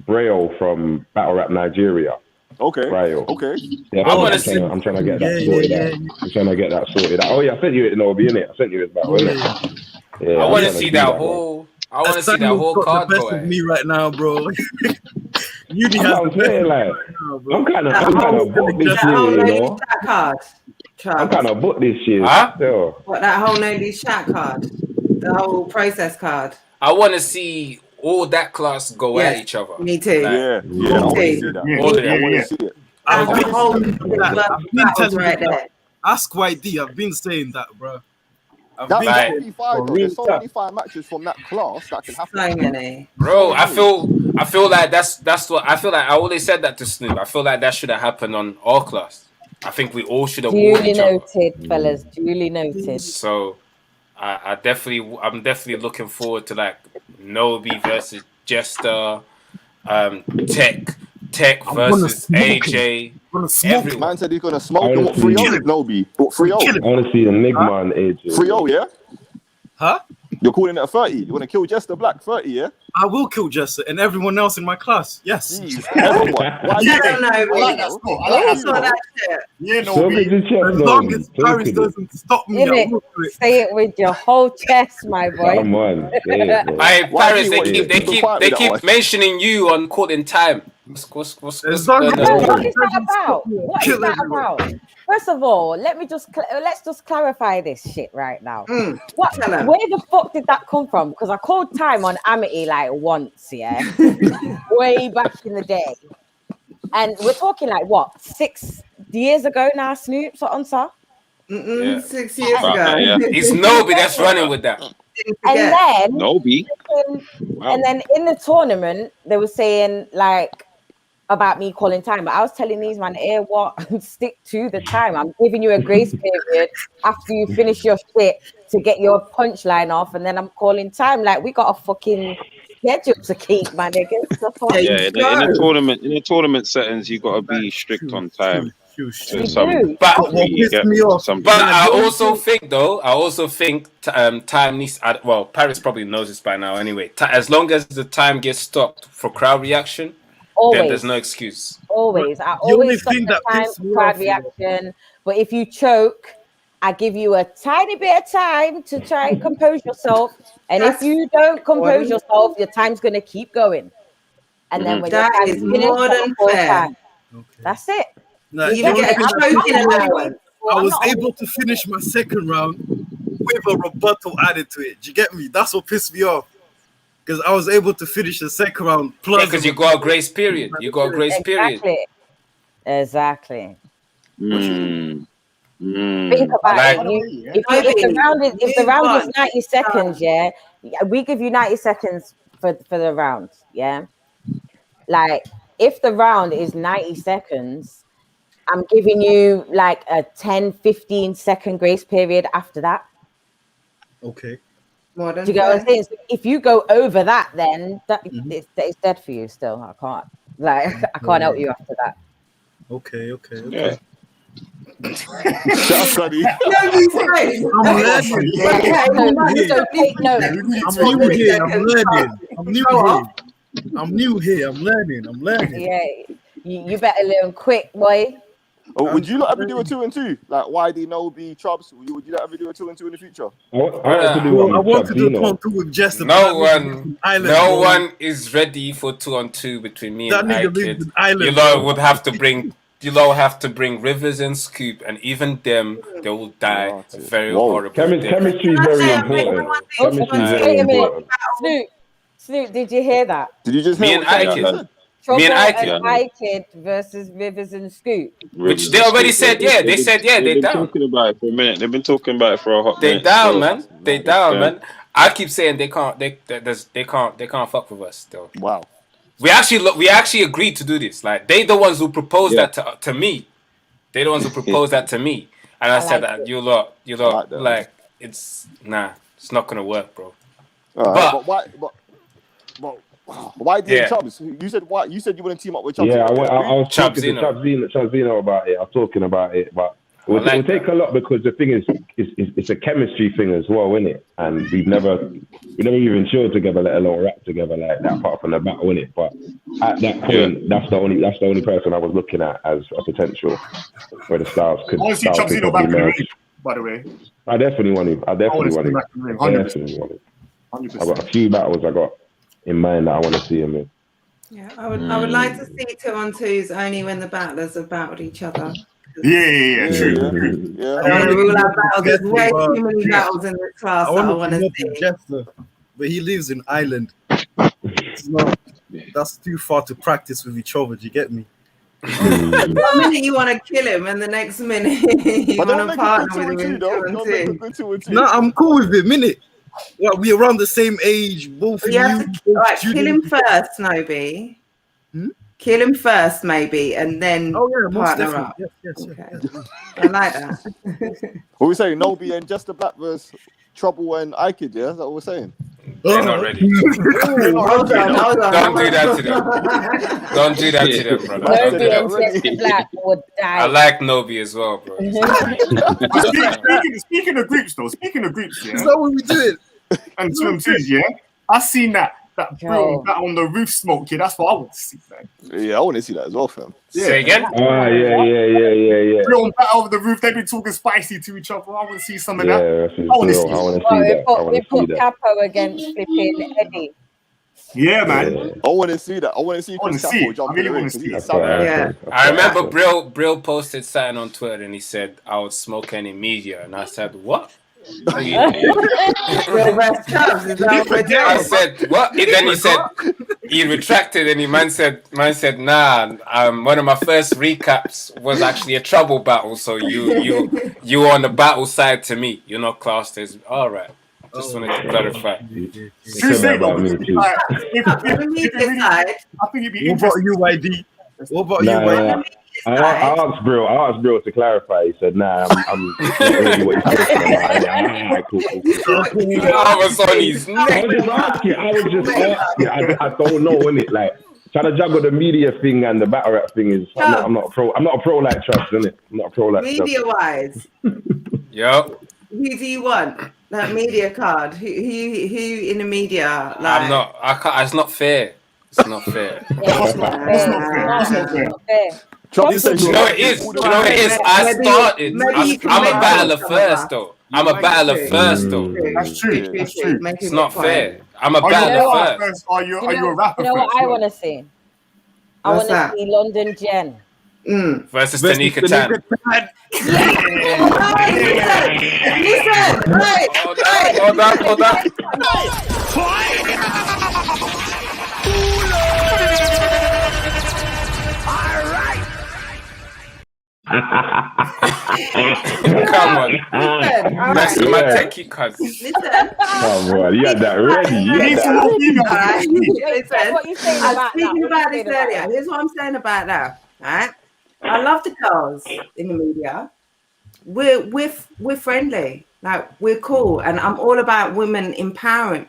Braille from Battle Rap Nigeria. Okay. Braille. Okay. Yeah, I'm trying to get that sorted out. I'm trying to get that sorted out. Oh yeah, I sent you it, Nobi, innit? I sent you it battle, innit? Yeah, I want to see that whole. I want to see that whole card go. Best of me right now, bro. You I'm saying, like, I'm kind of booked this year, you know. I'm kind of booked this year. Still. What, that whole no lead chat card, the whole process card. I want to see all that class go at each other. Me too. Like, I want to see that. I want to see it. Ask YD. I've been saying that, bro. That can't be five though. There's so many fire matches from that class that can happen. So many. Bro, I feel like that's what I feel like. I always said that to Snoop. I feel like that should have happened on our class. I think we all should have warned each other. Duly noted, fellas. Duly noted. So I'm definitely looking forward to like Nobi versus Jester, Tech versus AJ. Man said he's gonna smoke him. What 3-0 Nobi? What 3-0? I want to see Enigma and AJ. 3-0, yeah? Huh? You're calling it a 30? You want to kill Jester Black 30, yeah? I will kill Jester and everyone else in my class. Yes. Everyone. I don't know. I like that score. I like that score. Yeah, As long as Paris doesn't stop me, I will do it. Say it with your whole chest, my boy. Come on. Paris, they keep mentioning you on Calling Time. What's What is that about? What is that about? First of all, let's just clarify this shit right now. Where the fuck did that come from? Because I called Time on Amity like once, yeah, way back in the day, and we're talking like what 6 years ago now, Snoop, so on, sir. 6 years ago. It's Nobi that's running with that. And then Nobi. And then in the tournament, they were saying like about me calling time, but I was telling these man, hey, what? Stick to the time. I'm giving you a grace period after you finish your shit to get your punchline off, and then I'm calling time. Like we got a fucking schedule to keep, my niggas. In the tournament settings, you got to be strict on time. But I also think time needs. Well, Paris probably knows this by now. Anyway, as long as the time gets stopped for crowd reaction, then there's no excuse. Always, I always stop the time for crowd reaction. But if you choke, I give you a tiny bit of time to try and compose yourself. And if you don't compose yourself, your time's gonna keep going. And then when that is more than fair. That's it. No, you get a choking allowance. I was able to finish my second round with a rebuttal added to it. Do you get me? That's what pissed me off. Because I was able to finish the second round plus. Because you got a grace period. Exactly. Think about it. If the round is 90 seconds, yeah, we give you 90 seconds for the round, yeah. Like if the round is 90 seconds, I'm giving you like a 10-15 second grace period after that. Okay. Do you get what I'm saying? So if you go over that, then it's dead for you. Still, I can't help you after that. Okay. Yeah. I'm new here. I'm learning. Yeah, you better learn quick, boy. Would you ever do a 2-2? Like YD, Nobi, Chubbs? Would you ever do a 2-2 in the future? I want to do a 2-2 with Jester. No one is ready for 2-2 between me and Ikid. You lot would have to bring. You lot have to bring Rivers and Scoop, and even them, they will die very horrible. Chemistry is very important. Snoop, did you hear that? Did you just hear me and Ikid? Me and Ikid versus Rivers and Scoop. Which they already said, they said, they down. Talking about it for a minute. They've been talking about it for a hot minute. They down, man. I keep saying they can't fuck with us still. Wow. We actually agreed to do this. Like they the ones who proposed that to me. They the ones who proposed that to me. And I said that you lot, like it's not gonna work, bro. But why did Chubbs? You said what? You said you wouldn't team up with Chubbs. Yeah, I was talking to Chubbsino about it. I was talking about it, but it will take a lot because the thing is, it's a chemistry thing as well, isn't it? And we never even chilled together, let alone rap together like that, apart from the battle, innit? But at that point, that's the only person I was looking at as a potential where the styles could. I want to see Chubbsino back in the ring, by the way. I definitely want him. I definitely want him. I've got a few battles I got in mind that I want to see him in. Yeah, I would like to see 2-on-2s only when the battlers have battled each other. Yeah, true. There's way too many battles in this class that I want to see. Jester, but he lives in Ireland. That's too far to practice with each other. Do you get me? One minute you want to kill him, and the next minute you want to partner with him. No, I'm cool with it. Minute. Well, we around the same age, both. All right, kill him first, Nobi. Kill him first, maybe, and then partner up. Yes. I like that. What we saying? Nobi and Just the Black versus Trouble and Ikid, yeah? That's what we're saying. They're not ready. Hold on. Don't do that to them. Don't do that to them, brother. Nobi and Just the Black would die. I like Nobi as well, bro. Speaking of groups, yeah. That's what we doing. And Swim Twos, yeah. I seen that bro, that on the roof smoke, yeah. That's what I want to see, man. Yeah, I want to see that as well, fam. Yeah. Say again? Yeah. Bro, back over the roof, they've been talking spicy to each other. I want to see some of that. I want to see that. We put Capo against flipping Eddie. Yeah, man. I want to see that. I want to see Chris Capo jump in the ring. I remember Brill posted something on Twitter and he said, I would smoke any media. And I said, what? I said, what? And then he said, he retracted and man said, nah, one of my first recaps was actually a trouble battle. So you were on the battle side to me. You're not classed as, all right. Just wanted to clarify. I think it'd be interesting. What about you, YD? I asked Brill to clarify. He said, "Nah, I'm not really what you're saying." Cool. I was on his neck. I was just asking. I don't know, innit? Like trying to juggle the media thing and the battle rap thing is. I'm not a pro like trust, innit? I'm not a pro like media wise. Yep. Who do you want? That media card. Who in the media? Like... I'm not. I can't. It's not fair. It's not fair. It's not fair. You know it is. I started. I'm a battler first, though. That's true. It's not fair. I'm a battler first. Are you a rapper? You know what I want to see? I want to see London Jennn versus Tanika Tan. Hold on. Come on. That's my techie cousin. Listen. Come on, you had that ready. Listen. I was speaking about this earlier. Here's what I'm saying about that. Right? I love the girls in the media. We're friendly. Like we're cool. And I'm all about women empowerment.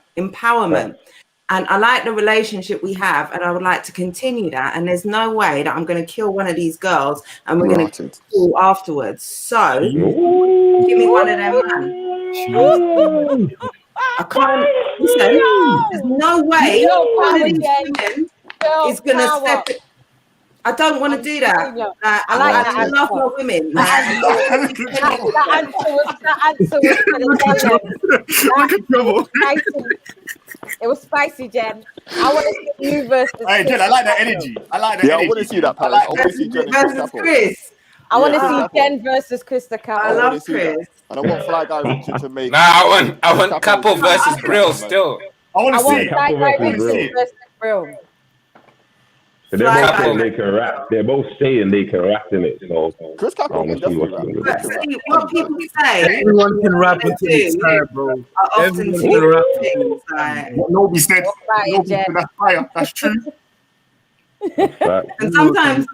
And I like the relationship we have, and I would like to continue that. And there's no way that I'm going to kill one of these girls and we're going to kill afterwards. So, give me one of them, man. I can't. Listen, there's no way one of these women is going to step it. I don't want to do that. I love my women. That answer was it was spicy, Jen. I want to see you versus. Hey, Jen, I like that energy. I want to see that, Palace. I want to see Jen versus Chris. I want to see Jen versus Krista Capo. I love Chris. And I want Fly Guy Richard to make. Nah, I want Capo versus Brill still. I want to see Fly Guy Richard versus Brill. They're both saying they can rap. They're both saying they can rap in it. So Chris Capo can definitely rap. See, what people say. Everyone can rap until it's time, bro. Everyone can rap things like. Nobody said. That's fire. That's true. And sometimes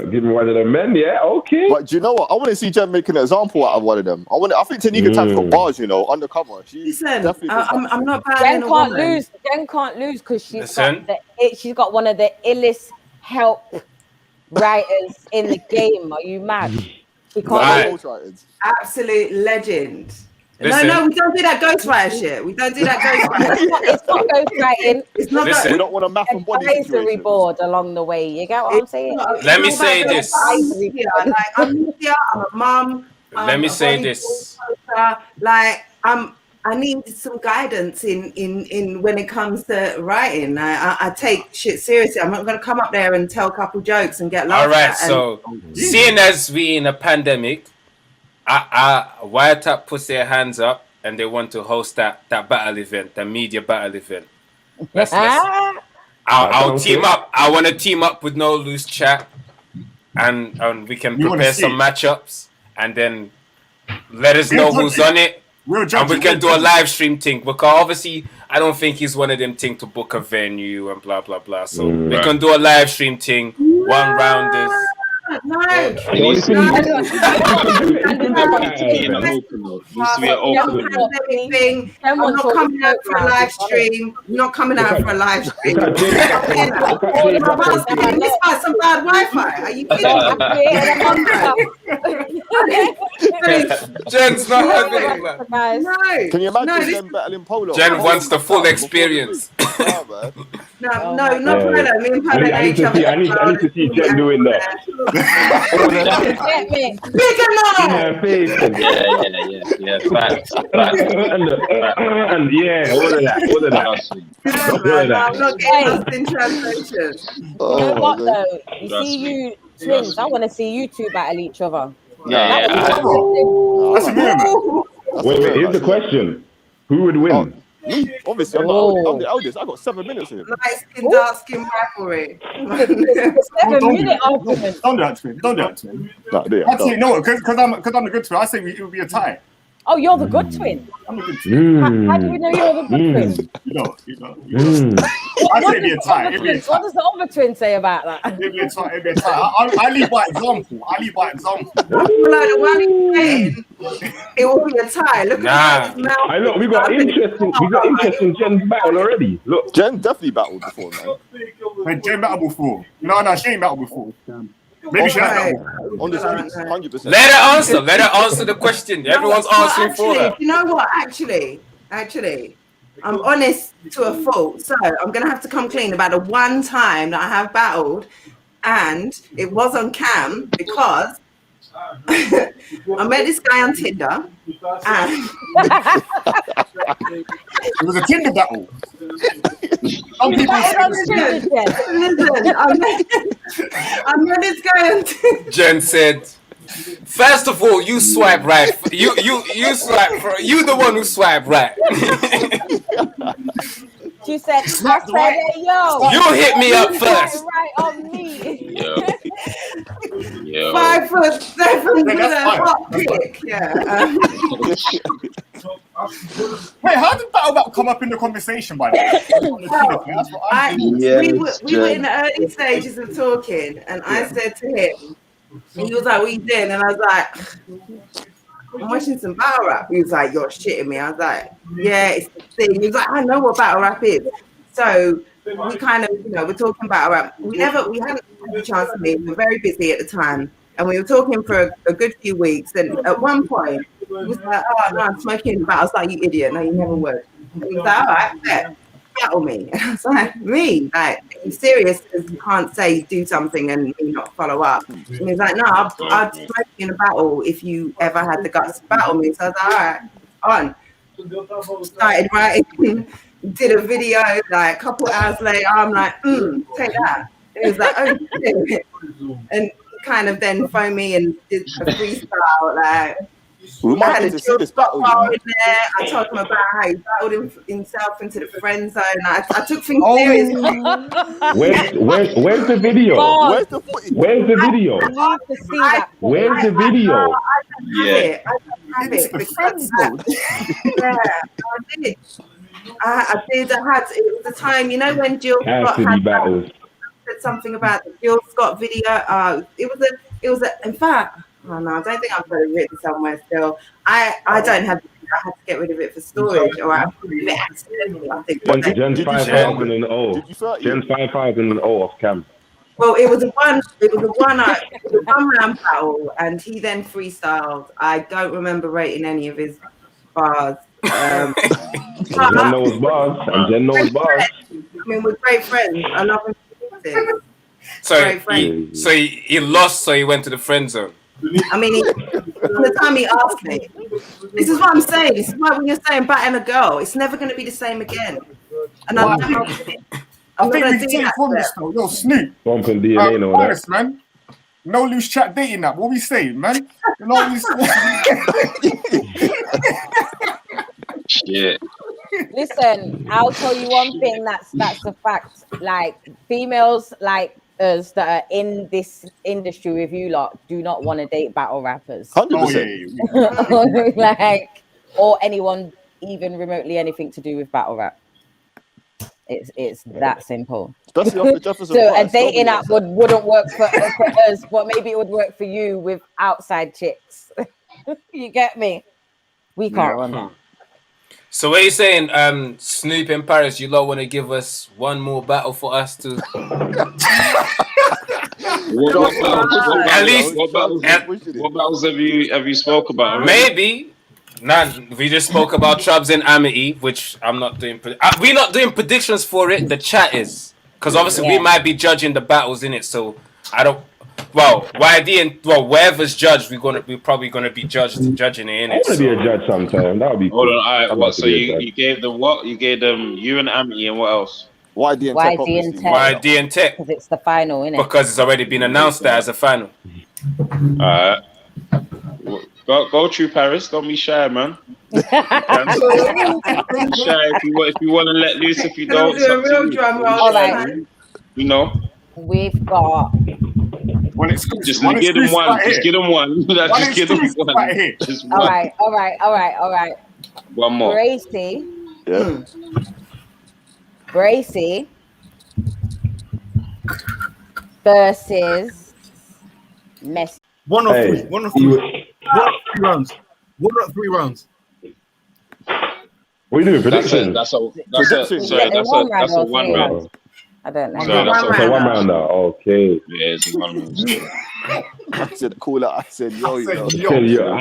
give me one of them men, yeah, okay. But do you know what? I want to see Jen make an example out of one of them. I think Tanika Tan's got bars, undercover. Listen, I'm not bad. Jen can't lose. Jen can't lose because she's got one of the illest help writers in the game. Are you mad? She can't. Absolute legend. Listen. No, we don't do that ghostwriter shit. We don't do that ghostwriter. It's not ghostwriting. It's not. We don't want to map and body advisory board along the way. You get what I'm saying? Let me say this. I'm media. I'm a mum. Let me say this. Like I need some guidance in when it comes to writing. I take shit seriously. I'm not going to come up there and tell a couple jokes and get laughed at. All right. And, so seeing as we in a pandemic. Wiretap puts their hands up and they want to host that battle event, the media battle event. I'll team up. I want to team up with No Loose Chat and we can prepare some matchups, and then let us know who's on it. And we can do a live stream thing, because obviously I don't think he's one of them thing to book a venue and blah blah blah. So we can do a live stream thing. One rounders. No. Needs to be an open. I'm not coming out for a live stream. I'm not coming out for a live stream. This has some bad Wi-Fi. Are you kidding? Jenn's not having it. No. Can you imagine them battling Polo? Jenn wants the full experience. No, not Polo. Me and Polo know each other. I need to see Jenn doing that. Get me. Big enough. Yeah. Facts. And yeah, all of that. I'm not getting lost in translation. You know what though? You see you twins. I want to see you two battle each other. Wait, here's the question: who would win? Obviously, I'm the eldest. I got 7 minutes here. Light skin, dark skin rivalry. 7-minute argument. Don't do that to me. Actually, no, because I'm the good twin. I say it would be a tie. Oh, you're the good twin. I'm the good twin. How do we know you're the good twin? You know. I say it'd be a tie. What does the other twin say about that? It'd be a tie. I lead by example. Like the one he's saying, it will be a tie. Look at his mouth. Look, we got interesting Jenn's battle already. Look, Jenn definitely battled before, man. Jenn battled before. No, she ain't battled before. Maybe she has battled. On the streets, 100%. Let her answer the question. Everyone's answering for her. You know what? Actually, I'm honest to a fault. So I'm going to have to come clean about the one time that I have battled, and it was on cam because I met this guy on Tinder, and it was a Tinder battle. Listen, I met this guy on Tinder. Jenn said, first of all, you swipe right. You swipe. You the one who swipe right. She said, hey, yo. You hit me up first. Right on me. Yo. 5'7" with a hot pick. Yeah. Wait, how did Battle Rap come up in the conversation by the way? We were in the early stages of talking, and I said to him, he was like, what you doing? And I was like, I'm watching some battle rap. He was like, you're shitting me. I was like, yeah, it's the thing. He was like, I know what battle rap is. So we kind of, we're talking battle rap. We hadn't had a chance to meet. We were very busy at the time. And we were talking for a good few weeks. And at one point, he was like, oh, no, I'm smoking battle. I was like, you idiot. No, you never would. And he was like, all right, bet. Battle me. And I was like, me? Like, are you serious? Because you can't say do something and me not follow up. And he was like, no, I'd smoke you in a battle if you ever had the guts to battle me. So I was like, all right, on. Started writing, did a video, like a couple hours later, I'm like, take that. And he was like, oh, shit. And kind of then phoned me and did a freestyle, like, we might need to see this battle. I told him about how he battled himself into the friend zone. I took things seriously. Where's the video? Where's the video? Where's the video? I have it because I did. It was the time, when Jill Scott said something about the Jill Scott video. It was in fact. Oh, no, I don't think I've got it written somewhere still. I don't have it. I had to get rid of it for storage, or I put it accidentally. I think. Jenn's 5,000 Jenn's 5,000 off cam. Well, it was a one round battle, and he then freestyled. I don't remember rating any of his bars. Jenn knows bars, and Jenn knows bars. I mean, we're great friends. I love him. So he lost, so he went to the friend zone. I mean, from the time he asked me, this is what I'm saying. This is why when you're saying batting a girl, it's never going to be the same again. And I'm not going to do that. Yo, Snoop. Bumping DNA and all that. Man. No loose chat dating that. What we saying, man? Shit. Listen, I'll tell you one thing that's a fact. Like females, like us that are in this industry with you lot do not want to date battle rappers. 100%. Like, or anyone even remotely anything to do with battle rap. It's that simple. Especially off the Jefferson So Price, a dating nobody app wouldn't work for us, but maybe it would work for you with outside chicks. You get me? We can't run that. So what are you saying, Snoop in Paris, you lot want to give us one more battle for us to at least what battles have you spoke about already? Maybe. None. We just spoke about Chubbs and Amity, which I'm not doing. We're not doing predictions for it. The chat is, because obviously we might be judging the battles in it. So I don't. Well, YD and whoever's judged, we're probably gonna be judging it in it. I want to be a judge sometime. That would be cool. Hold on. All right. What? So you gave them what? You gave them you and Amity and what else? YD and Tech. YD and Tech. Because it's the final, innit? Because it's already been announced that as a final. Alright. Go through Paris. Don't be shy, man. Don't be shy if you want to let loose. If you don't, All right. You know. We've got. Just give them one. Just give them one. Just give them one. Just one. All right. One more. Gracie. Yeah. Gracie versus Messi. One or three rounds. One or three rounds. What are you doing? Predictions? That's a one round. I don't know. It's a one round now. Okay. Yeah, it's a 1 round. I said call it. I said yo. I said yo.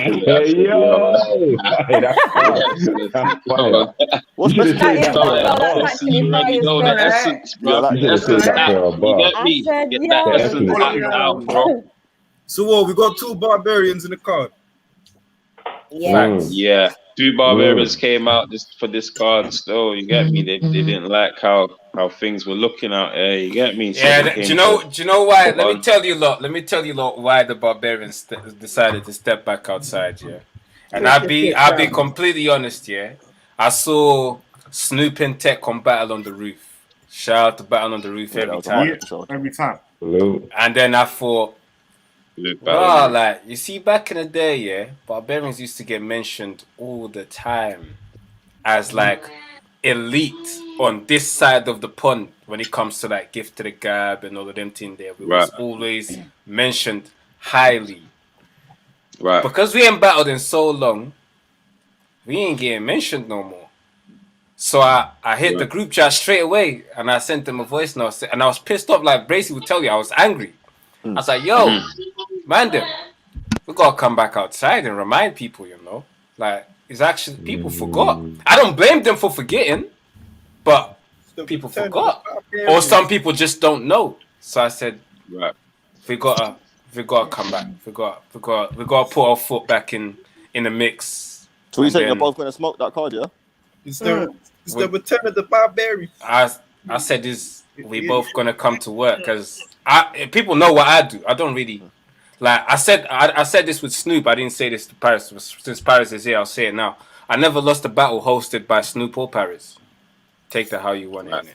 Hey, that's fine. What's You already know the essence, bro. The essence out. You get me? Get that essence out, bro. So what? We got 2 barbarians in the card. Yeah. 2 barbarians came out for this card still. You get me? They didn't like how things were looking out there. You get me? So yeah. Do you know why? Let me tell you lot why the barbarians decided to step back outside. Yeah, and I'll be completely honest. Yeah, I saw Snoop and Tech on Battle on the Roof. Shout out to Battle on the Roof every time. Every time. And then I thought, like you see, back in the day, yeah, barbarians used to get mentioned all the time as like elite on this side of the pond when it comes to like Gift to the Gab and all of them things there. We was always mentioned highly. Right. Because we ain't battled in so long, we ain't getting mentioned no more. So I hit the group chat straight away and I sent them a voice note and I was pissed off. Like Bracy would tell you, I was angry. I was like, yo, man, we gotta come back outside and remind people, you know. Like, it's actually, people forgot. I don't blame them for forgetting, but people forgot. Or some people just don't know. So I said, we gotta come back. We gotta put our foot back in the mix. So you saying you're both gonna smoke that card, yeah? It's the return of the barbarian. I said this. We both gonna come to work because people know what I do. I don't really like. I said this with Snoop. I didn't say this to Paris. Since Paris is here, I'll say it now. I never lost a battle hosted by Snoop or Paris. Take that how you want it.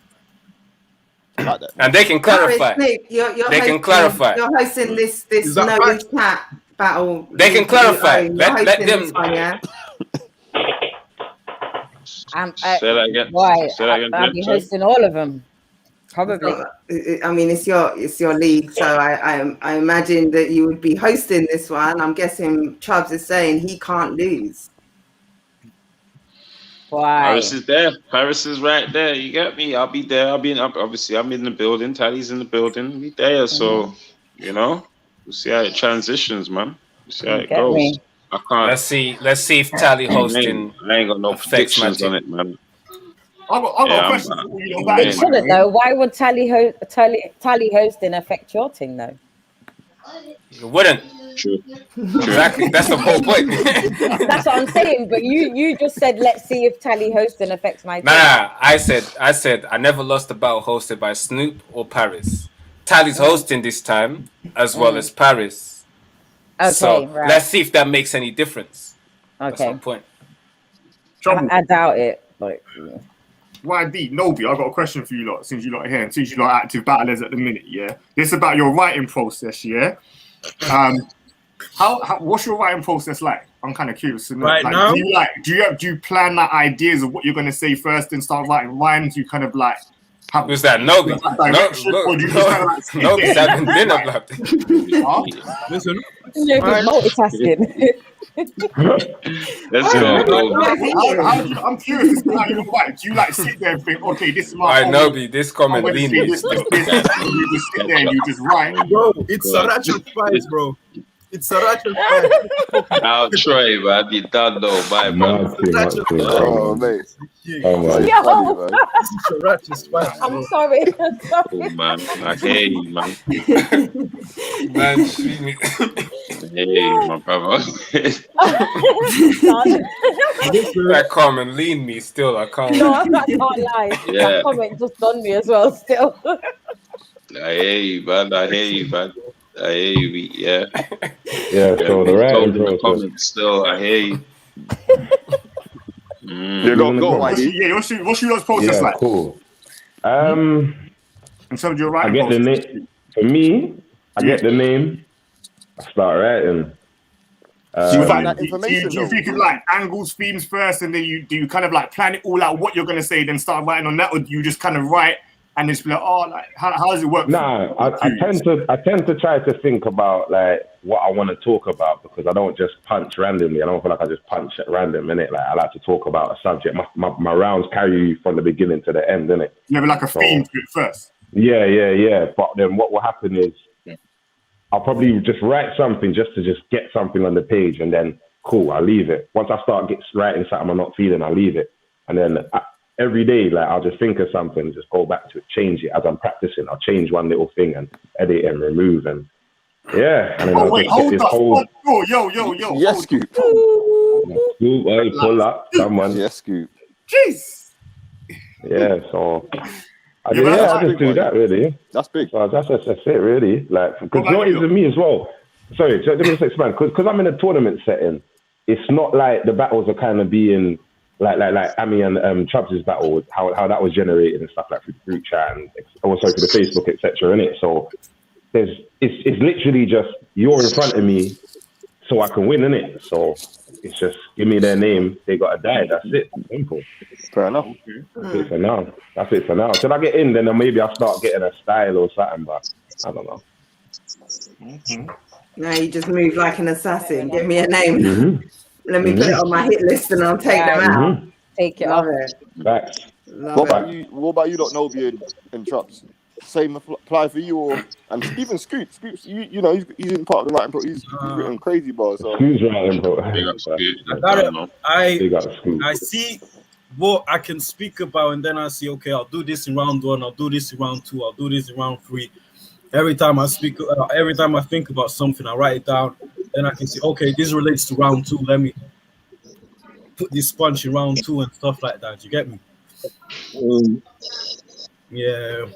And they can clarify. Paris, Nick, can clarify. You're hosting this no cat battle. They can clarify. Let them. One, yeah? Say that again. Why? Say that again. I'll be hosting all of them. Probably. I mean, it's your league, so I imagine that you would be hosting this one. I'm guessing Chubbs is saying he can't lose. Why? Paris is there. Paris is right there. You get me? I'll be there. Obviously, I'm in the building. Tally's in the building. Be there. So, you know, we'll see how it transitions, man. We'll see how it goes. Me. I can't. Let's see if Tally hosting. I ain't got no predictions on it, man. I've got a question. It shouldn't though. Why would Tally hosting affect your thing though? It wouldn't. True. Exactly. That's the whole point. That's what I'm saying. But you just said let's see if Tally hosting affects my thing. Nah, I said I never lost a battle hosted by Snoop or Paris. Tally's hosting this time as well as Paris. Okay, so right. Let's see if that makes any difference. Okay. That's the point. I doubt it. Like, YD, Nobi, I've got a question for you lot, since you lot are here, and since you lot are active battlers at the minute, yeah? This is about your writing process, yeah? What's your writing process like? I'm kind of curious to know. Right now? Do you plan like ideas of what you're gonna say first and start writing rhymes? You kind of like have who's that? Nobi. Nobi's having dinner, blood. Listen, Nobi's multitasking. Let's go. I'm curious as to how you write. Do you like sit there and think, okay, this is my Nobi, this comment lean me. You just sit there and you just write. Bro, it's Sriracha spice, bro. It's Sriracha spice. I'll try, man. You don't know, bye, man. Oh, mate. Yo, Sriracha spice. I'm sorry. Oh, man. I hear you, man. Man, treat me. Hey, my brother. That comment lean me still. I can't. No, I can't lie. Yeah. That comment just done me as well. Still. I hear you, man. I hear you, yeah. Yeah, so the writing comments still, I hear you. You go, YD. Yeah, what's your process like? Cool. In terms of your writing I get the name. For me, I get the name. I start writing. Do you think of like angles, themes first, and then do you kind of like plan it all out what you're gonna say, then start writing on that, or do you just kind of write and it's like, oh, like how does it work? Nah, I tend to try to think about like what I want to talk about, because I don't just punch randomly. I don't feel like I just punch at random, innit? Like I like to talk about a subject. My rounds carry you from the beginning to the end, innit? You have like a theme to it first. Yeah. But then what will happen is I'll probably just write something just to get something on the page, and then cool, I'll leave it. Once I start writing something I'm not feeling, I'll leave it. And then every day, like I'll just think of something, just go back to it, change it as I'm practicing. I'll change one little thing and edit and remove, and yeah. And then Yo. Yes, Scoop. Scoop, pull up, someone. Yes, Scoop. Jeez. Yeah, so I just do that really. That's big. So that's it really. Like, because you know it's with me as well. Sorry, let me just expand. Because I'm in a tournament setting. It's not like the battles are kind of being like Ami and Chubbs' battle, how that was generated and stuff, like through the group chat and also through the Facebook, etc. innit? So it's literally just you're in front of me, so I can win, innit? So it's just give me their name, they gotta die. That's it. Simple. Fair enough. That's it for now. Till I get in, then maybe I'll start getting a style or something, but I don't know. No, you just move like an assassin. Give me a name. Mm-hmm. Let me put it on my hit list and I'll take them out. Take it Love off. it. Facts. What about you, Nobi and Chops? Same apply for you, and even Scoop. Scoop's, you know, he's in part of the writing, bro. He's written crazy bars. So. Scoop's writing, bro. I see what I can speak about, and then I see, okay, I'll do this in round 1, I'll do this in round 2, I'll do this in round 3. Every time I think about something, I write it down. Then I can see, okay, this relates to round 2. Let me put this punch in round 2 and stuff like that. You get me? Yeah,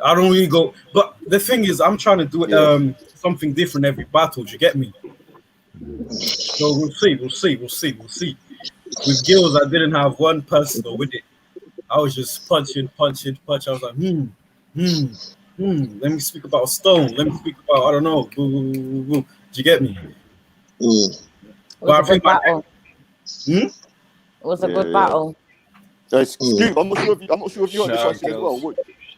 I don't really go. But the thing is, I'm trying to do something different every battle. You get me? So we'll see. With Gills, I didn't have one personal with it. I was just punching. I was like, let me speak about Stone. Let me speak about, I don't know. Do you get me? But I think It was a good battle. Scoop, I'm not sure if you're on this question as well.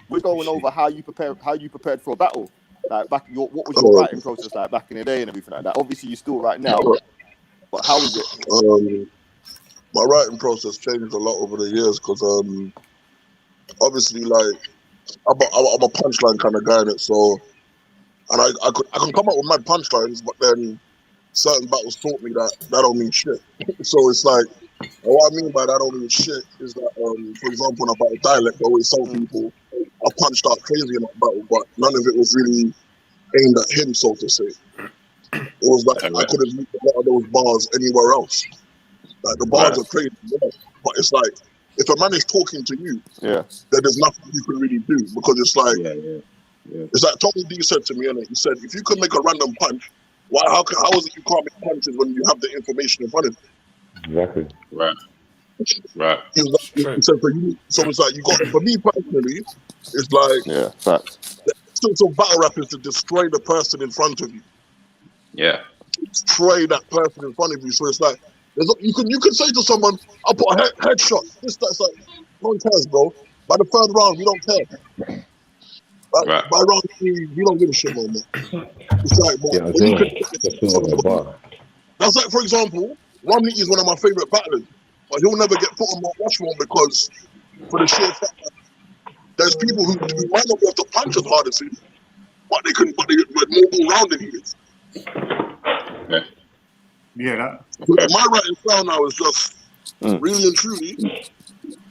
We're going over how you prepared for a battle. Like what was your writing process like back in the day and everything like that? Obviously, you still write now, but how is it? My writing process changed a lot over the years because obviously, like I'm a punchline kind of guy in it, so and I can come up with mad punchlines, but then certain battles taught me that don't mean shit. So it's like, what I mean by that don't mean shit is that, for example, about a dialect, I always tell people I punched out crazy in that battle, but none of it was really aimed at him, so to say. It was like I could have used a lot of those bars anywhere else. Like the bars are crazy, but it's like if a man is talking to you, then there's nothing you can really do because it's like it's like Tommy D said to me, and he said, if you can make a random punch, how is it you can't make punches when you have the information in front of you? Exactly. Right. Right. So it's like you got, for me personally, it's like facts. The essence of battle rap is to destroy the person in front of you. Yeah. Destroy that person in front of you. So it's like you can say to someone, "I'll put a headshot." That's like, no one cares, bro. By the third round, we don't care. By round 3, we don't give a shit no more. It's like, that's like, for example, Romney is one of my favorite battlers, but he'll never get put on my Rushmore because for the sheer fact that there's people who might not be able to punch as hard as him, but they with more all-rounded he is. Okay. Yeah, my writing style now is just really and truly,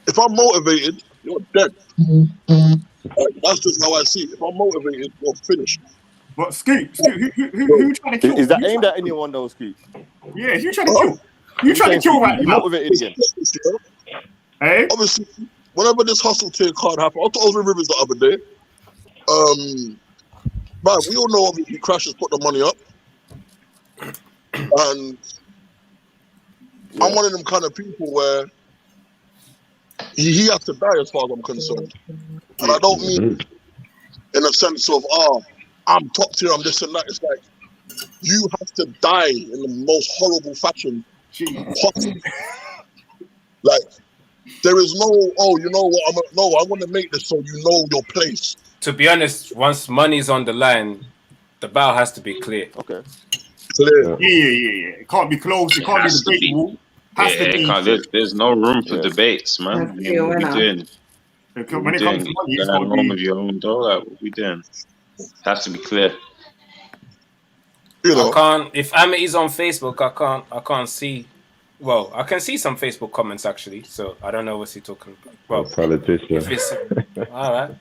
if I'm motivated, you're dead. That's just how I see it. If I'm motivated, you're finished. But Scoop, who trying to kill? Is that aimed at anyone though, Scoop? Yeah, who trying to kill? You trying to kill right now? Motivated again. Hey? Obviously, whenever this hustle tier card happened, I was with Rivers the other day. Man, we all know obviously Crash has put the money up. And I'm one of them kind of people where he has to die as far as I'm concerned. And I don't mean in a sense of, I'm top tier, I'm this and that. It's like, you have to die in the most horrible fashion possible. Like, there is no, you know what, I want to make this so you know your place. To be honest, once money's on the line, the battle has to be clear. Okay. Clear. Yeah. It can't be closed. It can't be debatable. There's no room for debates, man. What we doing? When it comes to money, it's got to be with your own door. Like, what we doing? It has to be clear. You know, I can't. If Amity's on Facebook, I can't see. Well, I can see some Facebook comments actually. So I don't know what's he talking about. Well, politician. If it's, all right.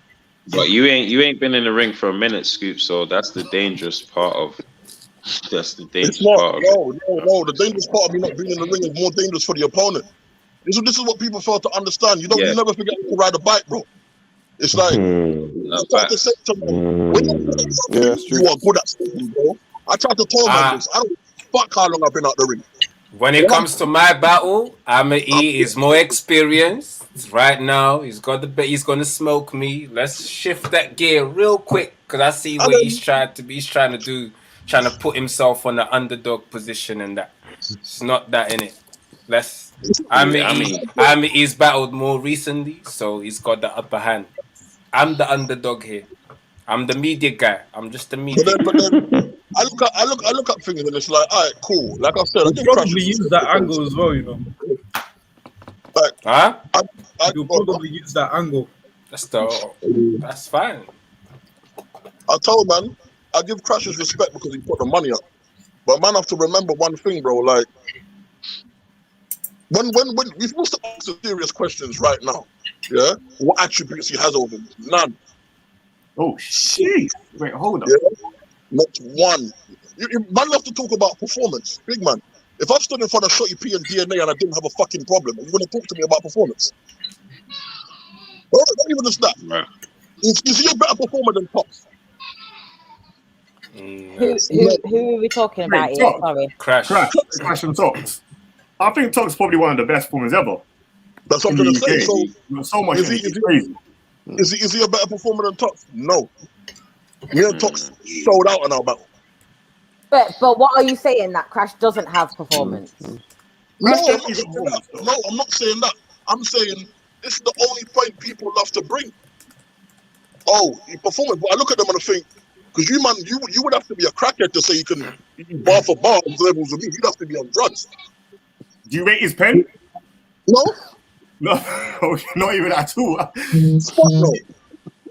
But you ain't been in the ring for a minute, Scoop. So that's the dangerous part of. That's the dangerous part of no. The dangerous part of me not being in the ring is more dangerous for the opponent. This is what people fail to understand. You never forget to ride a bike, bro. It's like I tried to say to them, when you are good at something, bro. I tried to tell them this. I don't fuck how long I've been out the ring. When it comes to my battle, Amity is more experienced. Right now, he's gonna smoke me. Let's shift that gear real quick because I see what he's trying to do, trying to put himself on the underdog position and that. It's not that in it. Amity's battled more recently, so he's got the upper hand. I'm the underdog here. I'm the media guy. I'm just the media. But then I look at things and it's like, all right, cool. Like I said, you probably use that angle as well, you know. Like, you probably use that angle. That's fine. I told man, I give Crash his respect because he put the money up. But man, have to remember one thing, bro. Like, when we're supposed to ask the serious questions right now, yeah, what attributes he has over me? None. Oh shit! Wait, hold on. Yeah? Not one. Man love to talk about performance, big man. If I've stood in front of Shotty P and DNA and I didn't have a fucking problem, are you going to talk to me about performance? Well, not even just that. Right. Is he a better performer than Tops? Who are we talking about here? Sorry. Crash and Tops. I think Tops is probably one of the best performers ever. That's what I'm going to say. So much crazy. Is he a better performer than Tops? No. Me and Tops showed out in our battle. But what are you saying, that Crash doesn't have performance? No, I'm not saying that. I'm saying this is the only point people love to bring. Oh, he performance. But I look at them and I think, because you would have to be a crackhead to say you can bar for bar on levels with me. You'd have to be on drugs. Do you rate his pen? No. No, not even at all. No.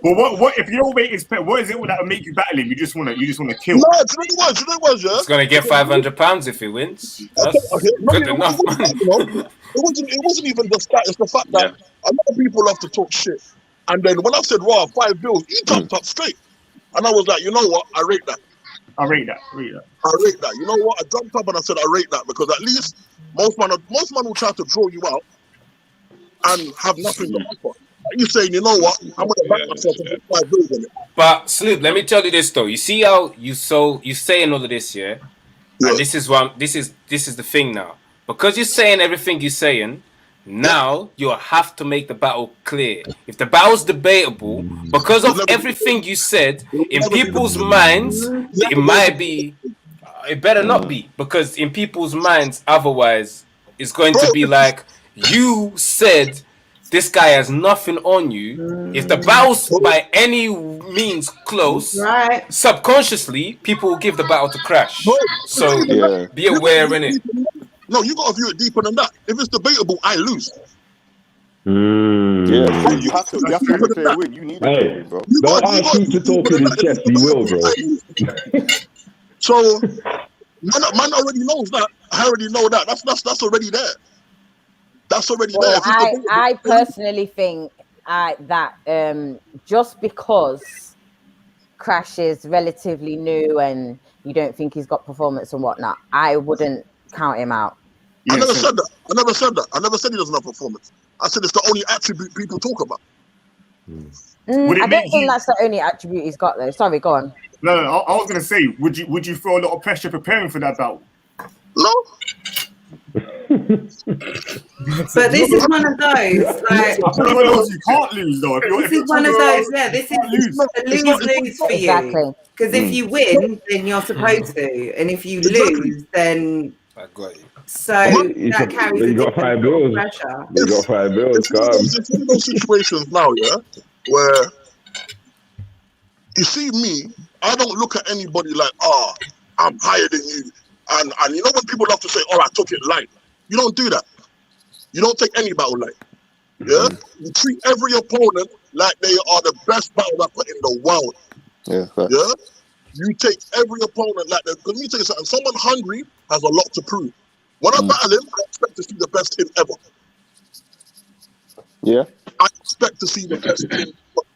Well, what if you don't rate his pen? What is it that will make you battle him? You just wanna kill. No, do you know what? Yeah. He's gonna get £500 if he wins. That's good enough. It wasn't even just that. It's the fact that a lot of people love to talk shit. And then when I said, "Wow, 5 bills," he jumped up straight, and I was like, "You know what? I rate that. I rate that. You know what? I jumped up and I said, "I rate that," because at least most man will try to draw you out and have nothing to offer. You saying, you know what? I'm gonna back myself and put 5 bills on it. But Sloop, let me tell you this though. You see how you saying all of this, yeah? And this is the thing now. Because you're saying everything you're saying, Now you have to make the battle clear. If the battle's debatable, because of everything you said, in people's minds, it might be. It better not be, because in people's minds, otherwise, it's going to be like you said. This guy has nothing on you. If the battle's by any means close, subconsciously people will give the battle to Crash. So be aware, innit? No, you gotta view it deeper than that. If it's debatable, I lose. Yeah, you have to declare a win. You need a win, bro. Don't ask him to talk in his chest. He will, bro. So, man already knows that. I already know that. That's already there. That's already there. I personally think that just because Crash is relatively new and you don't think he's got performance and whatnot, I wouldn't count him out. I never said that. I never said he doesn't have performance. I said it's the only attribute people talk about. I don't think that's the only attribute he's got, though. Sorry, go on. No, I was gonna say, would you feel a lot of pressure preparing for that battle? No. But this is one of those, like, you can't lose though. This is one of those, this is a lose-lose for you. Because if you win, then you're supposed to, and if you lose, then I got you. So that carries you got 5 bills. pressure. You got 5 bills. It's one of those situations now, where you see me, I don't look at anybody like, I'm higher than you. And you know when people love to say, I took it light. You don't do that. You don't take any battle light. Yeah? You treat every opponent like they are the best battle rapper in the world. Yeah. You take every opponent like that. Because let me tell you something, someone hungry has a lot to prove. When I battle him, I expect to see the best him ever. Yeah. I expect to see the best him. And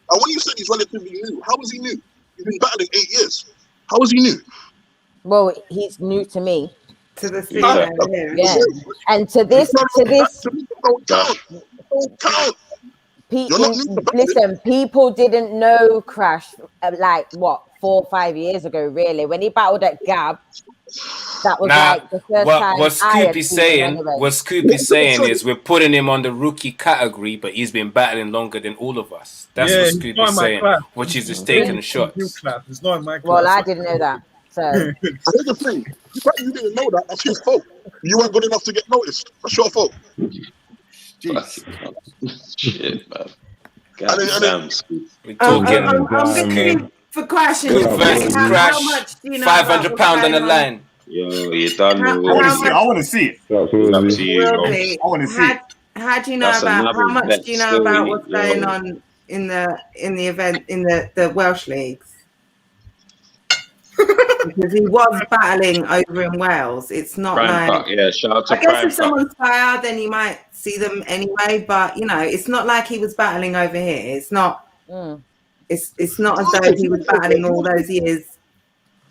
when you said he's relatively new, how is he new? He's been battling 8 years. How is he new? Well, he's new to me. To the scene, yeah. And to this. Don't count. Listen, people didn't know Crash like what 4 or 5 years ago. Really, when he battled at Gab, that was like the first time. What Scoopy's saying is we're putting him on the rookie category, but he's been battling longer than all of us. That's what Scoopy's saying, which is just taking shots. It's not in my class. Well, I didn't know that. So here's the thing: you didn't know that. That's his fault. You weren't good enough to get noticed. That's your fault. Shit, man. We're talking. I'm going for Crash. Versus Crash. 500 pounds on the line. Yo, you done. I want to see it. Up to you, I want to see it. How do you know about? How much do you know about what's going on in the event in the Welsh leagues? Because he was battling over in Wales. It's not shout out to I guess if someone's fire, then you might see them anyway. But it's not like he was battling over here. It's not. It's not as though he was battling all those years.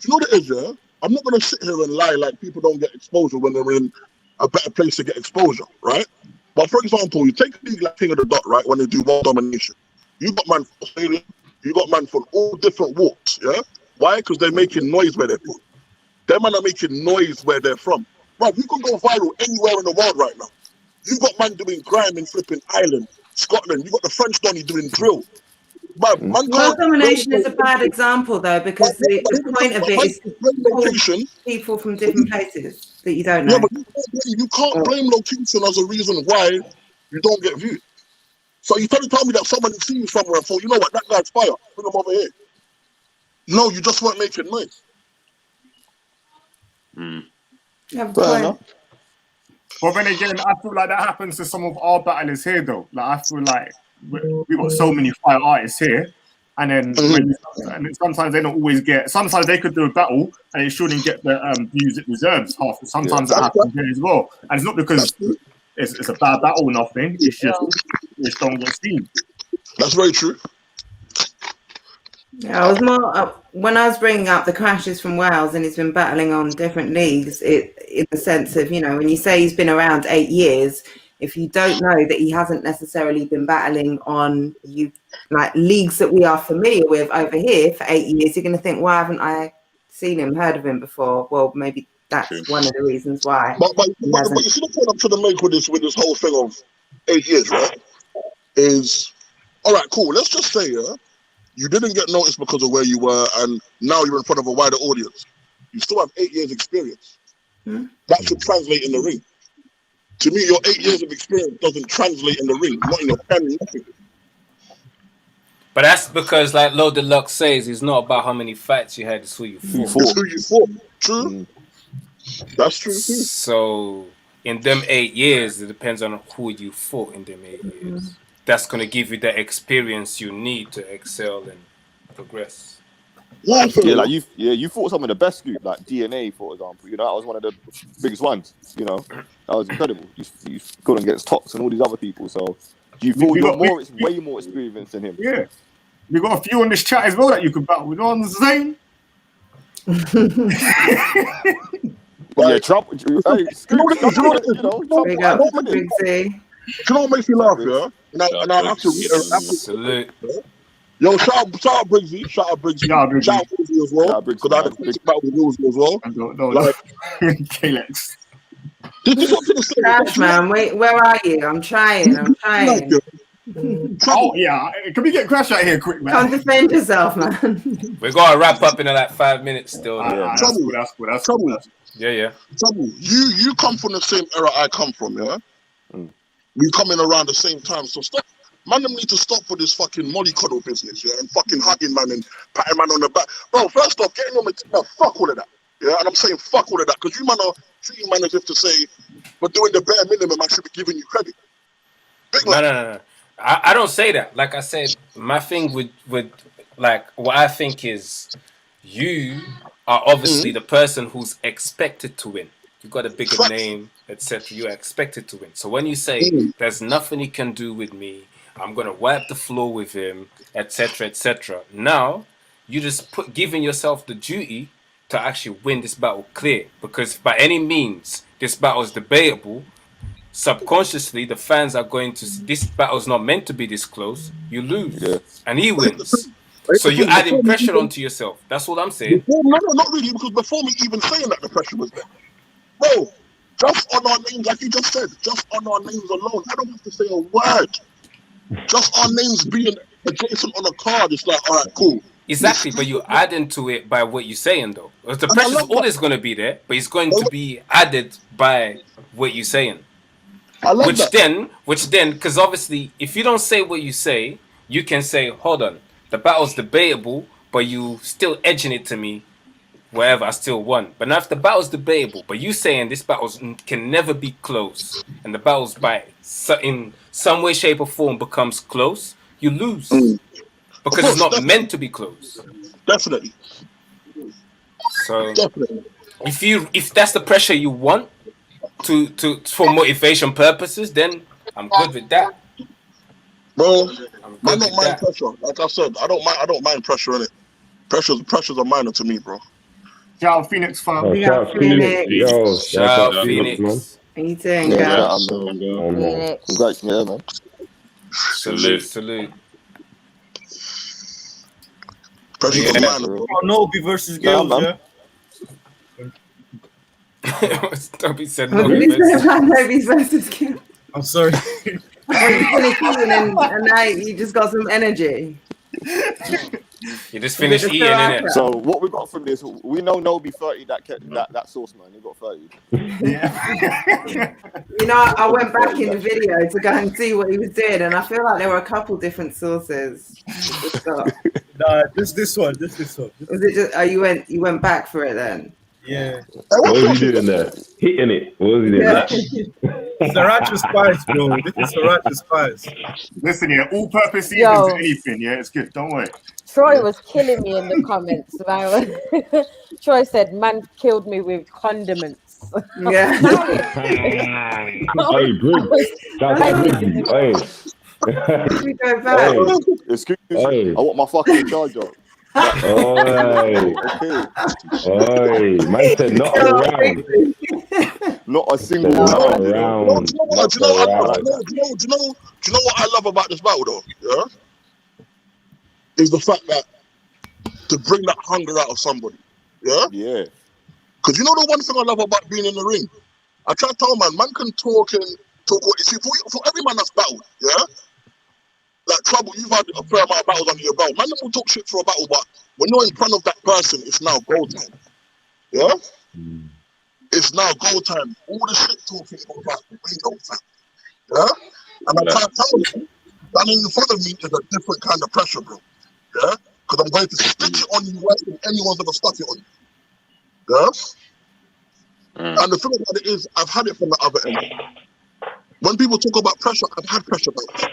You know what it is, yeah? I'm not gonna sit here and lie like people don't get exposure when they're in a better place to get exposure, right? But for example, you take a league like King of the Dot, right? When they do world domination, you got man from Australia, you got man from all different walks, yeah. Why? Because they're making noise where they're from. Them man are making noise where they're from. Bro, you can go viral anywhere in the world right now. You got man doing grime in flipping Ireland, Scotland. You got the French Donny doing drill. World domination is a bad example though, because the point of it is to people from different places that you don't know. Yeah, but you can't blame location as a reason why you don't get viewed. So you tell me that someone seen you somewhere and thought, you know what, that guy's fire, bring him over here. No, you just weren't making noise. But then again, I feel like that happens to some of our battlers here, though. Like I feel like we got so many fire artists here, and then sometimes they don't always get. Sometimes they could do a battle and it shouldn't get the views it deserves. Sometimes that happens here as well, and it's not because it's a bad battle or nothing. It's just don't get seen. That's very true. Yeah, I was more when I was bringing up the Crashes from Wales, and he's been battling on different leagues. In the sense of when you say he's been around 8 years, if you don't know that he hasn't necessarily been battling on leagues that we are familiar with over here for 8 years, you're going to think, why haven't I seen him, heard of him before? Well, maybe. That's one of the reasons why. But you see the point I'm trying to make with this whole thing of, you know, people saying, oh, I took it light. You know what I mean? Like, I think the thing is, I feel like 8 years, right? Is all right, cool. Let's just say, you didn't get noticed because of where you were, and now you're in front of a wider audience. You still have 8 years experience. That should translate in the ring. To me, your 8 years of experience doesn't translate in the ring, not in your pen, nothing. But that's because, like Low Deluxe says, it's not about how many fights you had, it's who you fought. It's who you fought. True. That's true too. So in them 8 years, it depends on who you fought in them 8 years. That's gonna give you the experience you need to excel and progress. Yeah, like you fought some of the best group, like DNA, for example. You know, that was one of the biggest ones. You know, that was incredible. You gone against Tox and all these other people. So you feel you're way more experienced than him. Yeah, we got a few on this chat as well that you could battle. You know what I'm saying? Yeah, Trump. Hey, you know what makes me laugh, yeah? And I have to salute. Yo, shout out Briggsy. Shout out Briggsy as well. Because I had a big battle with Wills as well. Kalex. Crash, man, wait, where are you? I'm trying. Oh, yeah. Can we get Crash out here quick, man? Come defend yourself, man. We're gonna wrap up in like 5 minutes still. That's cool. Yeah. Trouble. You come from the same era I come from, yeah? We come in around the same time, so stop. Man, them need to stop with this fucking mollycoddle business, yeah? And fucking hugging man and patting man on the back. Bro, first off, getting on the fuck all of that. Yeah, and I'm saying fuck all of that, because you man are treating man as if to say, we're doing the bare minimum, I should be giving you credit. No. I don't say that. Like I said, my thing with like what I think is you are obviously the person who's expected to win. You got a bigger name, etc. You are expected to win. So when you say there's nothing he can do with me, I'm gonna wipe the floor with him, etc., etc. Now you just giving yourself the duty to actually win this battle clear, because by any means this battle is debatable. Subconsciously, the fans are going to see this battle's not meant to be this close. You lose, and he wins. So you're adding pressure onto yourself. That's what I'm saying. No, not really, because before me even saying that, the pressure was there. Bro, just on our names, like you just said, just on our names alone, I don't have to say a word. Just our names being adjacent on a card, it's like, all right, cool. Exactly, but you add into it by what you're saying, though. The pressure's always going to be there, but it's going to be added by what you're saying. Which then, because obviously, if you don't say what you say, you can say, hold on, the battle's debatable, but you still edging it to me, wherever I still won. But now if the battle's debatable, but you saying this battle can never be close, and the battle's in some way, shape, or form becomes close, you lose. Because it's not meant to be close. Definitely. So if that's the pressure you want for motivation purposes, then I'm good with that. Bro, I don't mind pressure. Like I said, I don't mind pressure in it. Pressures are minor to me, bro. Shout out Phoenix fam. Shout out Phoenix. Yo, shout out Phoenix. What are you doing, guys? Congrats, man. Salute. Pressures are minor, bro. Nobi versus Gales, yeah? Toby said Nobi versus Gales. I'm sorry. And now you just got some energy. You just finished eating, innit? So what we got from this, we know Nobi 30 that sauce, man. He got 30. Yeah. You know, I went back in the video to go and see what he was doing, and I feel like there were a couple different sauces. Nah, just this one. Was it just? Oh, you went back for it then? Yeah. What was he doing there? Hitting it. What was he doing? Sriracha spice, bro. This is Sriracha spice. Listen here, all-purpose seasons and anything, yeah, it's good. Don't worry. Troy was killing me in the comments. Troy said, "Man killed me with condiments." Yeah. Hey, We go back. Excuse me. I want my fucking charger. Oi, man said not around. Not a single round. Do you know what I love about this battle though? Yeah, is the fact that to bring that hunger out of somebody. Yeah. Because you know the one thing I love about being in the ring, I try to tell man can talk and see, for every man that's battled, yeah? Like Trouble, you've had a fair amount of battles under your belt. Man, will talk shit for a battle, but when you're in front of that person, it's now go time. Yeah? It's now go time. All the shit talking about the window, fam. Yeah? And I can't tell you, standing in front of me is a different kind of pressure, bro. Yeah? Because I'm going to stick it on you worse than anyone's gonna stuff it on you. Yeah? And the thing about it is, I've had it from the other end. When people talk about pressure, I've had pressure battles.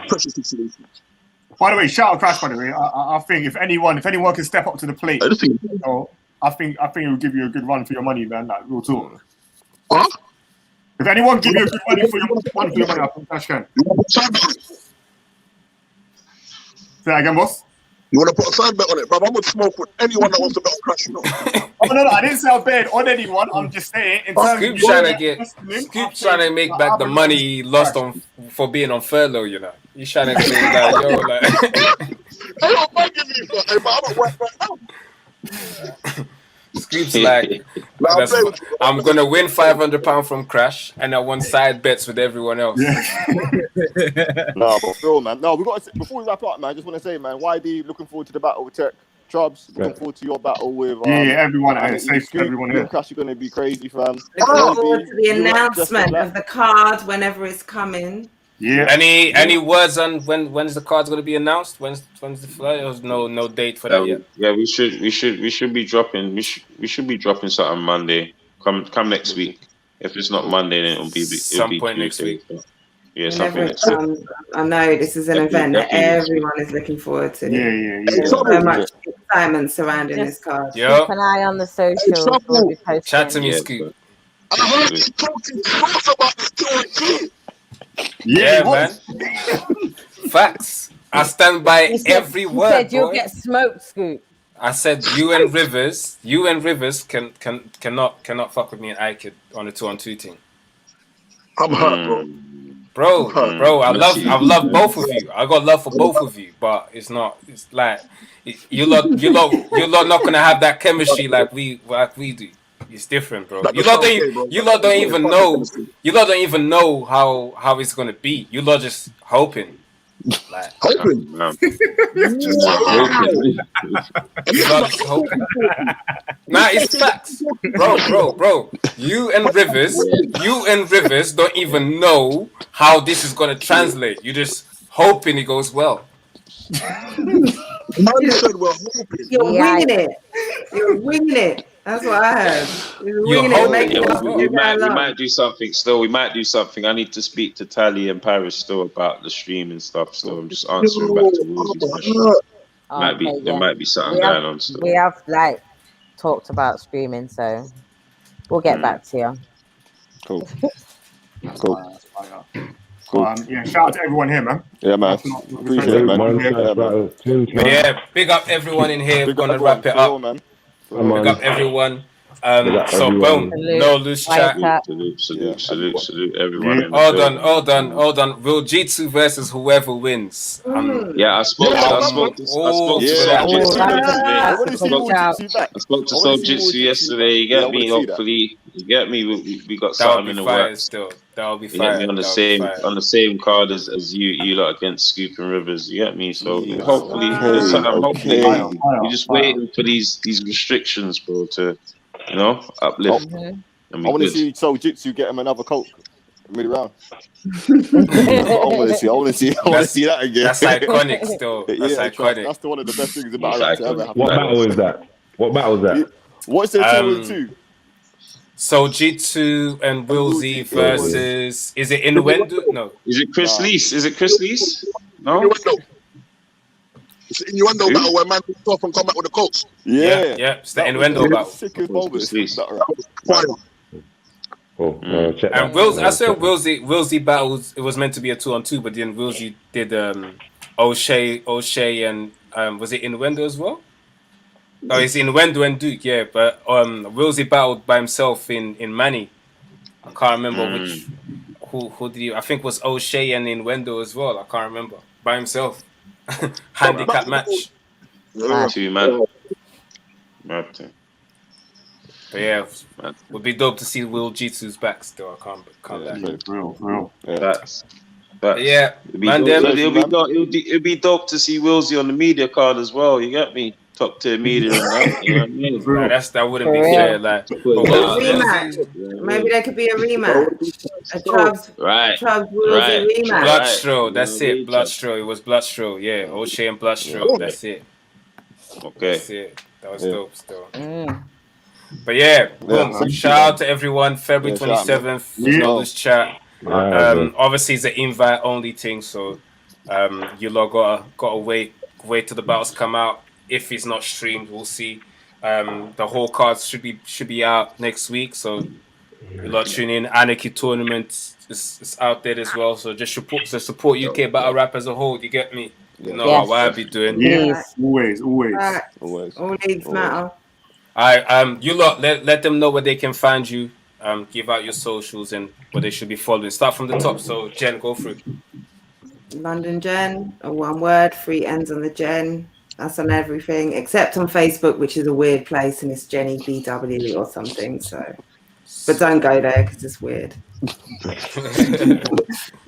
Pressure situations. By the way, shout out Crash. By the way, I think if anyone can step up to the plate, I think it will give you a good run for your money, man. Like real talk. Huh? If anyone give you a good money for your money, I think Crash can. Say that again, boss. You want to put a side bet on it, bro? I'm gonna smoke with anyone that wants to bet on Crash, you know. No, I didn't say I'll bet on anyone. I'm just saying. Scoop's trying to make back the money he lost for being on furlough. You know, he's trying to say like, yo, like. Hey, I'm begging you, but I'm at work right now. Scoop's like, I'm gonna win £500 from Crash, and I want side bets with everyone else. No, but Phil, man. No, we got to, before we wrap up, man. I just want to say, man, YD, looking forward to the battle with Tech. Chubbs, looking forward to your battle with everyone. Everyone here. Crash, you're gonna be crazy, fam. Looking forward to the announcement of the card whenever it's coming. Yeah. Any words on when's the card's gonna be announced? When's the flight? There's no date for that yet. Yeah, we should be dropping. We should be dropping something Monday. Come next week. If it's not Monday, then it'll be some point next week. Yeah, something next week. I know this is an event that everyone is looking forward to. Yeah. So much excitement surrounding this card. Keep an eye on the socials. We'll be posting. Chat to me, Scoop. I heard you talking close about this 2 Yeah, man. Facts. I stand by every word. You said you'll get smoked, Scoop. I said you and Rivers cannot fuck with me and Ike on the 2-on-2 thing. I'm hurt, bro. Bro, I love both of you. I got love for both of you, but it's not. It's like you lot not gonna have that chemistry like we do. It's different, bro. You lot don't even know. You lot don't even know how it's gonna be. You lot just hoping. Like hoping. You lot just hoping. Nah, it's facts, bro. You and Rivers don't even know how this is gonna translate. You just hoping it goes well. Man said we're hoping. You're winging it. You're winging it. That's what I heard. We might do something still. We might do something. I need to speak to Tally and Paris still about the stream and stuff. So I'm just answering back to Woolsey's question. There might be something going on still. We have talked about streaming, so we'll get back to you. Cool. Yeah, shout out to everyone here, man. Yeah, man. Appreciate it, man. Yeah, big up everyone in here. We're gonna wrap it up. Big up everyone. So boom, no loose chat. Salute everyone. All done. Will Jitsu versus whoever wins. Yeah, I spoke to Soul Jitsu yesterday. You get me? Hopefully, you get me. We got something in the works. That'll be fire. You get me on the same card as you lot against Scoop and Rivers. You get me? So hopefully, we're just waiting for these restrictions, bro, to uplift. I want to see Soul Jitsu get him another Coke mid-round. I want to see that again. That's iconic still. That's iconic. That's one of the best things about it. What battle is that? What's the 2-on-2? So Jitsu and Wilsey versus is it Innuendo? No. Is it Chris Lees? No. It's the Innuendo battle where man goes off and come back with the Colts. Yeah. It's the Innuendo battle. And I said Wilsey battles. It was meant to be a 2-on-2, but then Wilsey did O'Shea and was it Innuendo as well? No, it's Innuendo and Duke, yeah. But Wilsey battled by himself in Manny. I can't remember who did he. I think it was O'Shea and Innuendo as well. I can't remember by himself. Handicap match. 2 man. But yeah, it would be dope to see Will G2's back still. I can't lie. Real. That's yeah, it'd be dope to see Willsy on the media card as well. You get me? Top tier media and that. You know what I mean? Nah, that wouldn't be fair. Like, rematch. Maybe there could be a rematch. A Chubbs Willsy rematch. Bloodstro, that's it. Bloodstro, it was Bloodstro. Yeah, O'Shea and Bloodstro. That's it. Okay, that's it. That was dope still. But yeah, boom. Shout out to everyone. February 27th. Know this chat. Obviously, it's an invite only thing, so you lot gotta wait till the battles come out. If it's not streamed, we'll see. The whole cards should be out next week, so you lot tune in. Anarchy tournament is out there as well, so just support UK battle rap as a whole. You get me? You know what I be doing. Yeah, always. All needs matter. You lot let them know where they can find you. Give out your socials and what they should be following. Start from the top. So Jen, go through. London Jen, one word, 3 ends on the Jen. That's on everything except on Facebook, which is a weird place, and it's Jenny BW or something. So, but don't go there because it's weird.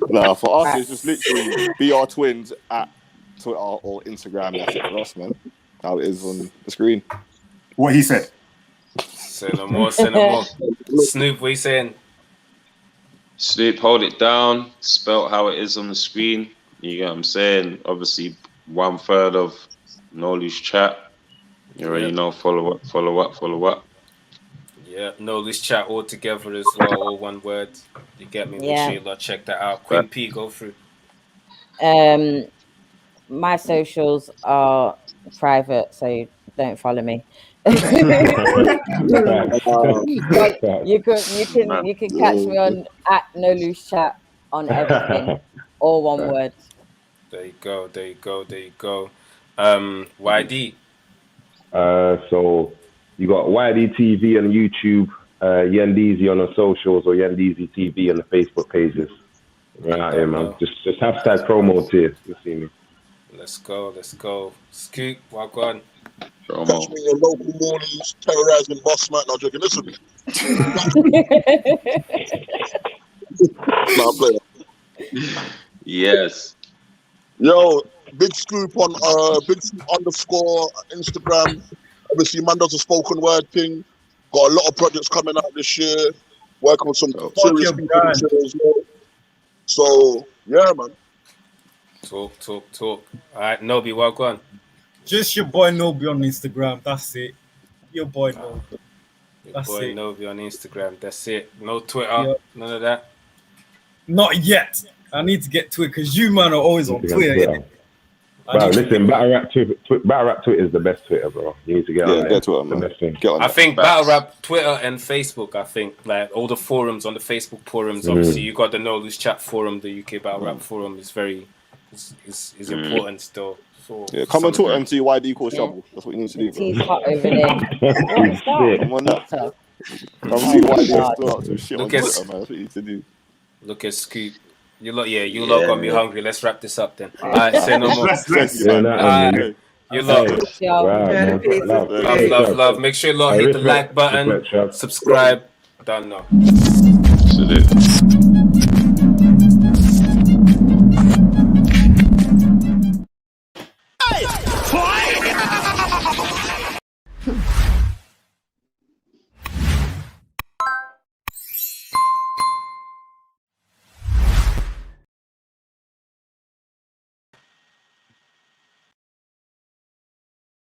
No, for us it's just literally BR Twins at Twitter or Instagram. That's it for us, man. How it is on the screen. What he said. Say no more. Snoop, what you saying? Snoop, hold it down. Spelt how it is on the screen. You get what I'm saying? Obviously, 1/3 of No Loose Chat. You already know. Follow up. Yeah, No Loose Chat all together as well. All one word. You get me? Make sure you lot check that out. Queen P, go through. My socials are private, so don't follow me. You can catch me on at No Loose Chat on everything, all one word. There you go. YD. So you got YD TV on YouTube, Yendeezy on the socials, or Yendeezy TV on the Facebook pages. Right out here, man. Just hashtag promo tier. You see me. Let's go. Scoop, walk on. Catch me in your local mornings, terrorizing boss man. No, joking. Listen. No, I'm playing. Yes. Yo, big scoop on big scoop _ Instagram. Obviously, man does a spoken word thing. Got a lot of projects coming out this year. Working with some serious people as well. So yeah, man. Talk. All right, Nobi, walk on. Just your boy Nobi on Instagram. That's it. Your boy Nobi. That's it. Nobi on Instagram. That's it. No Twitter. None of that. Not yet. I need to get to it because you man are always on Twitter. Bro, listen, Battle Rap Twitter is the best Twitter, bro. You need to get on there. Get Twitter, man. The best thing. I think Battle Rap Twitter and Facebook. I think like all the forums on the Facebook forums. Obviously, you got the No Loose Chat forum. The UK Battle Rap forum is very is important still. So, come on Twitter and see YD call Shovel. That's what you need to do. He's hot over there. Come on that. Come see YD blow up some shit on Twitter, man. That's what you need to do. Look at Scoop. You lot got me hungry. Let's wrap this up then. All right, say no more. You lot. Love. Make sure you lot hit the like button, subscribe. Done now.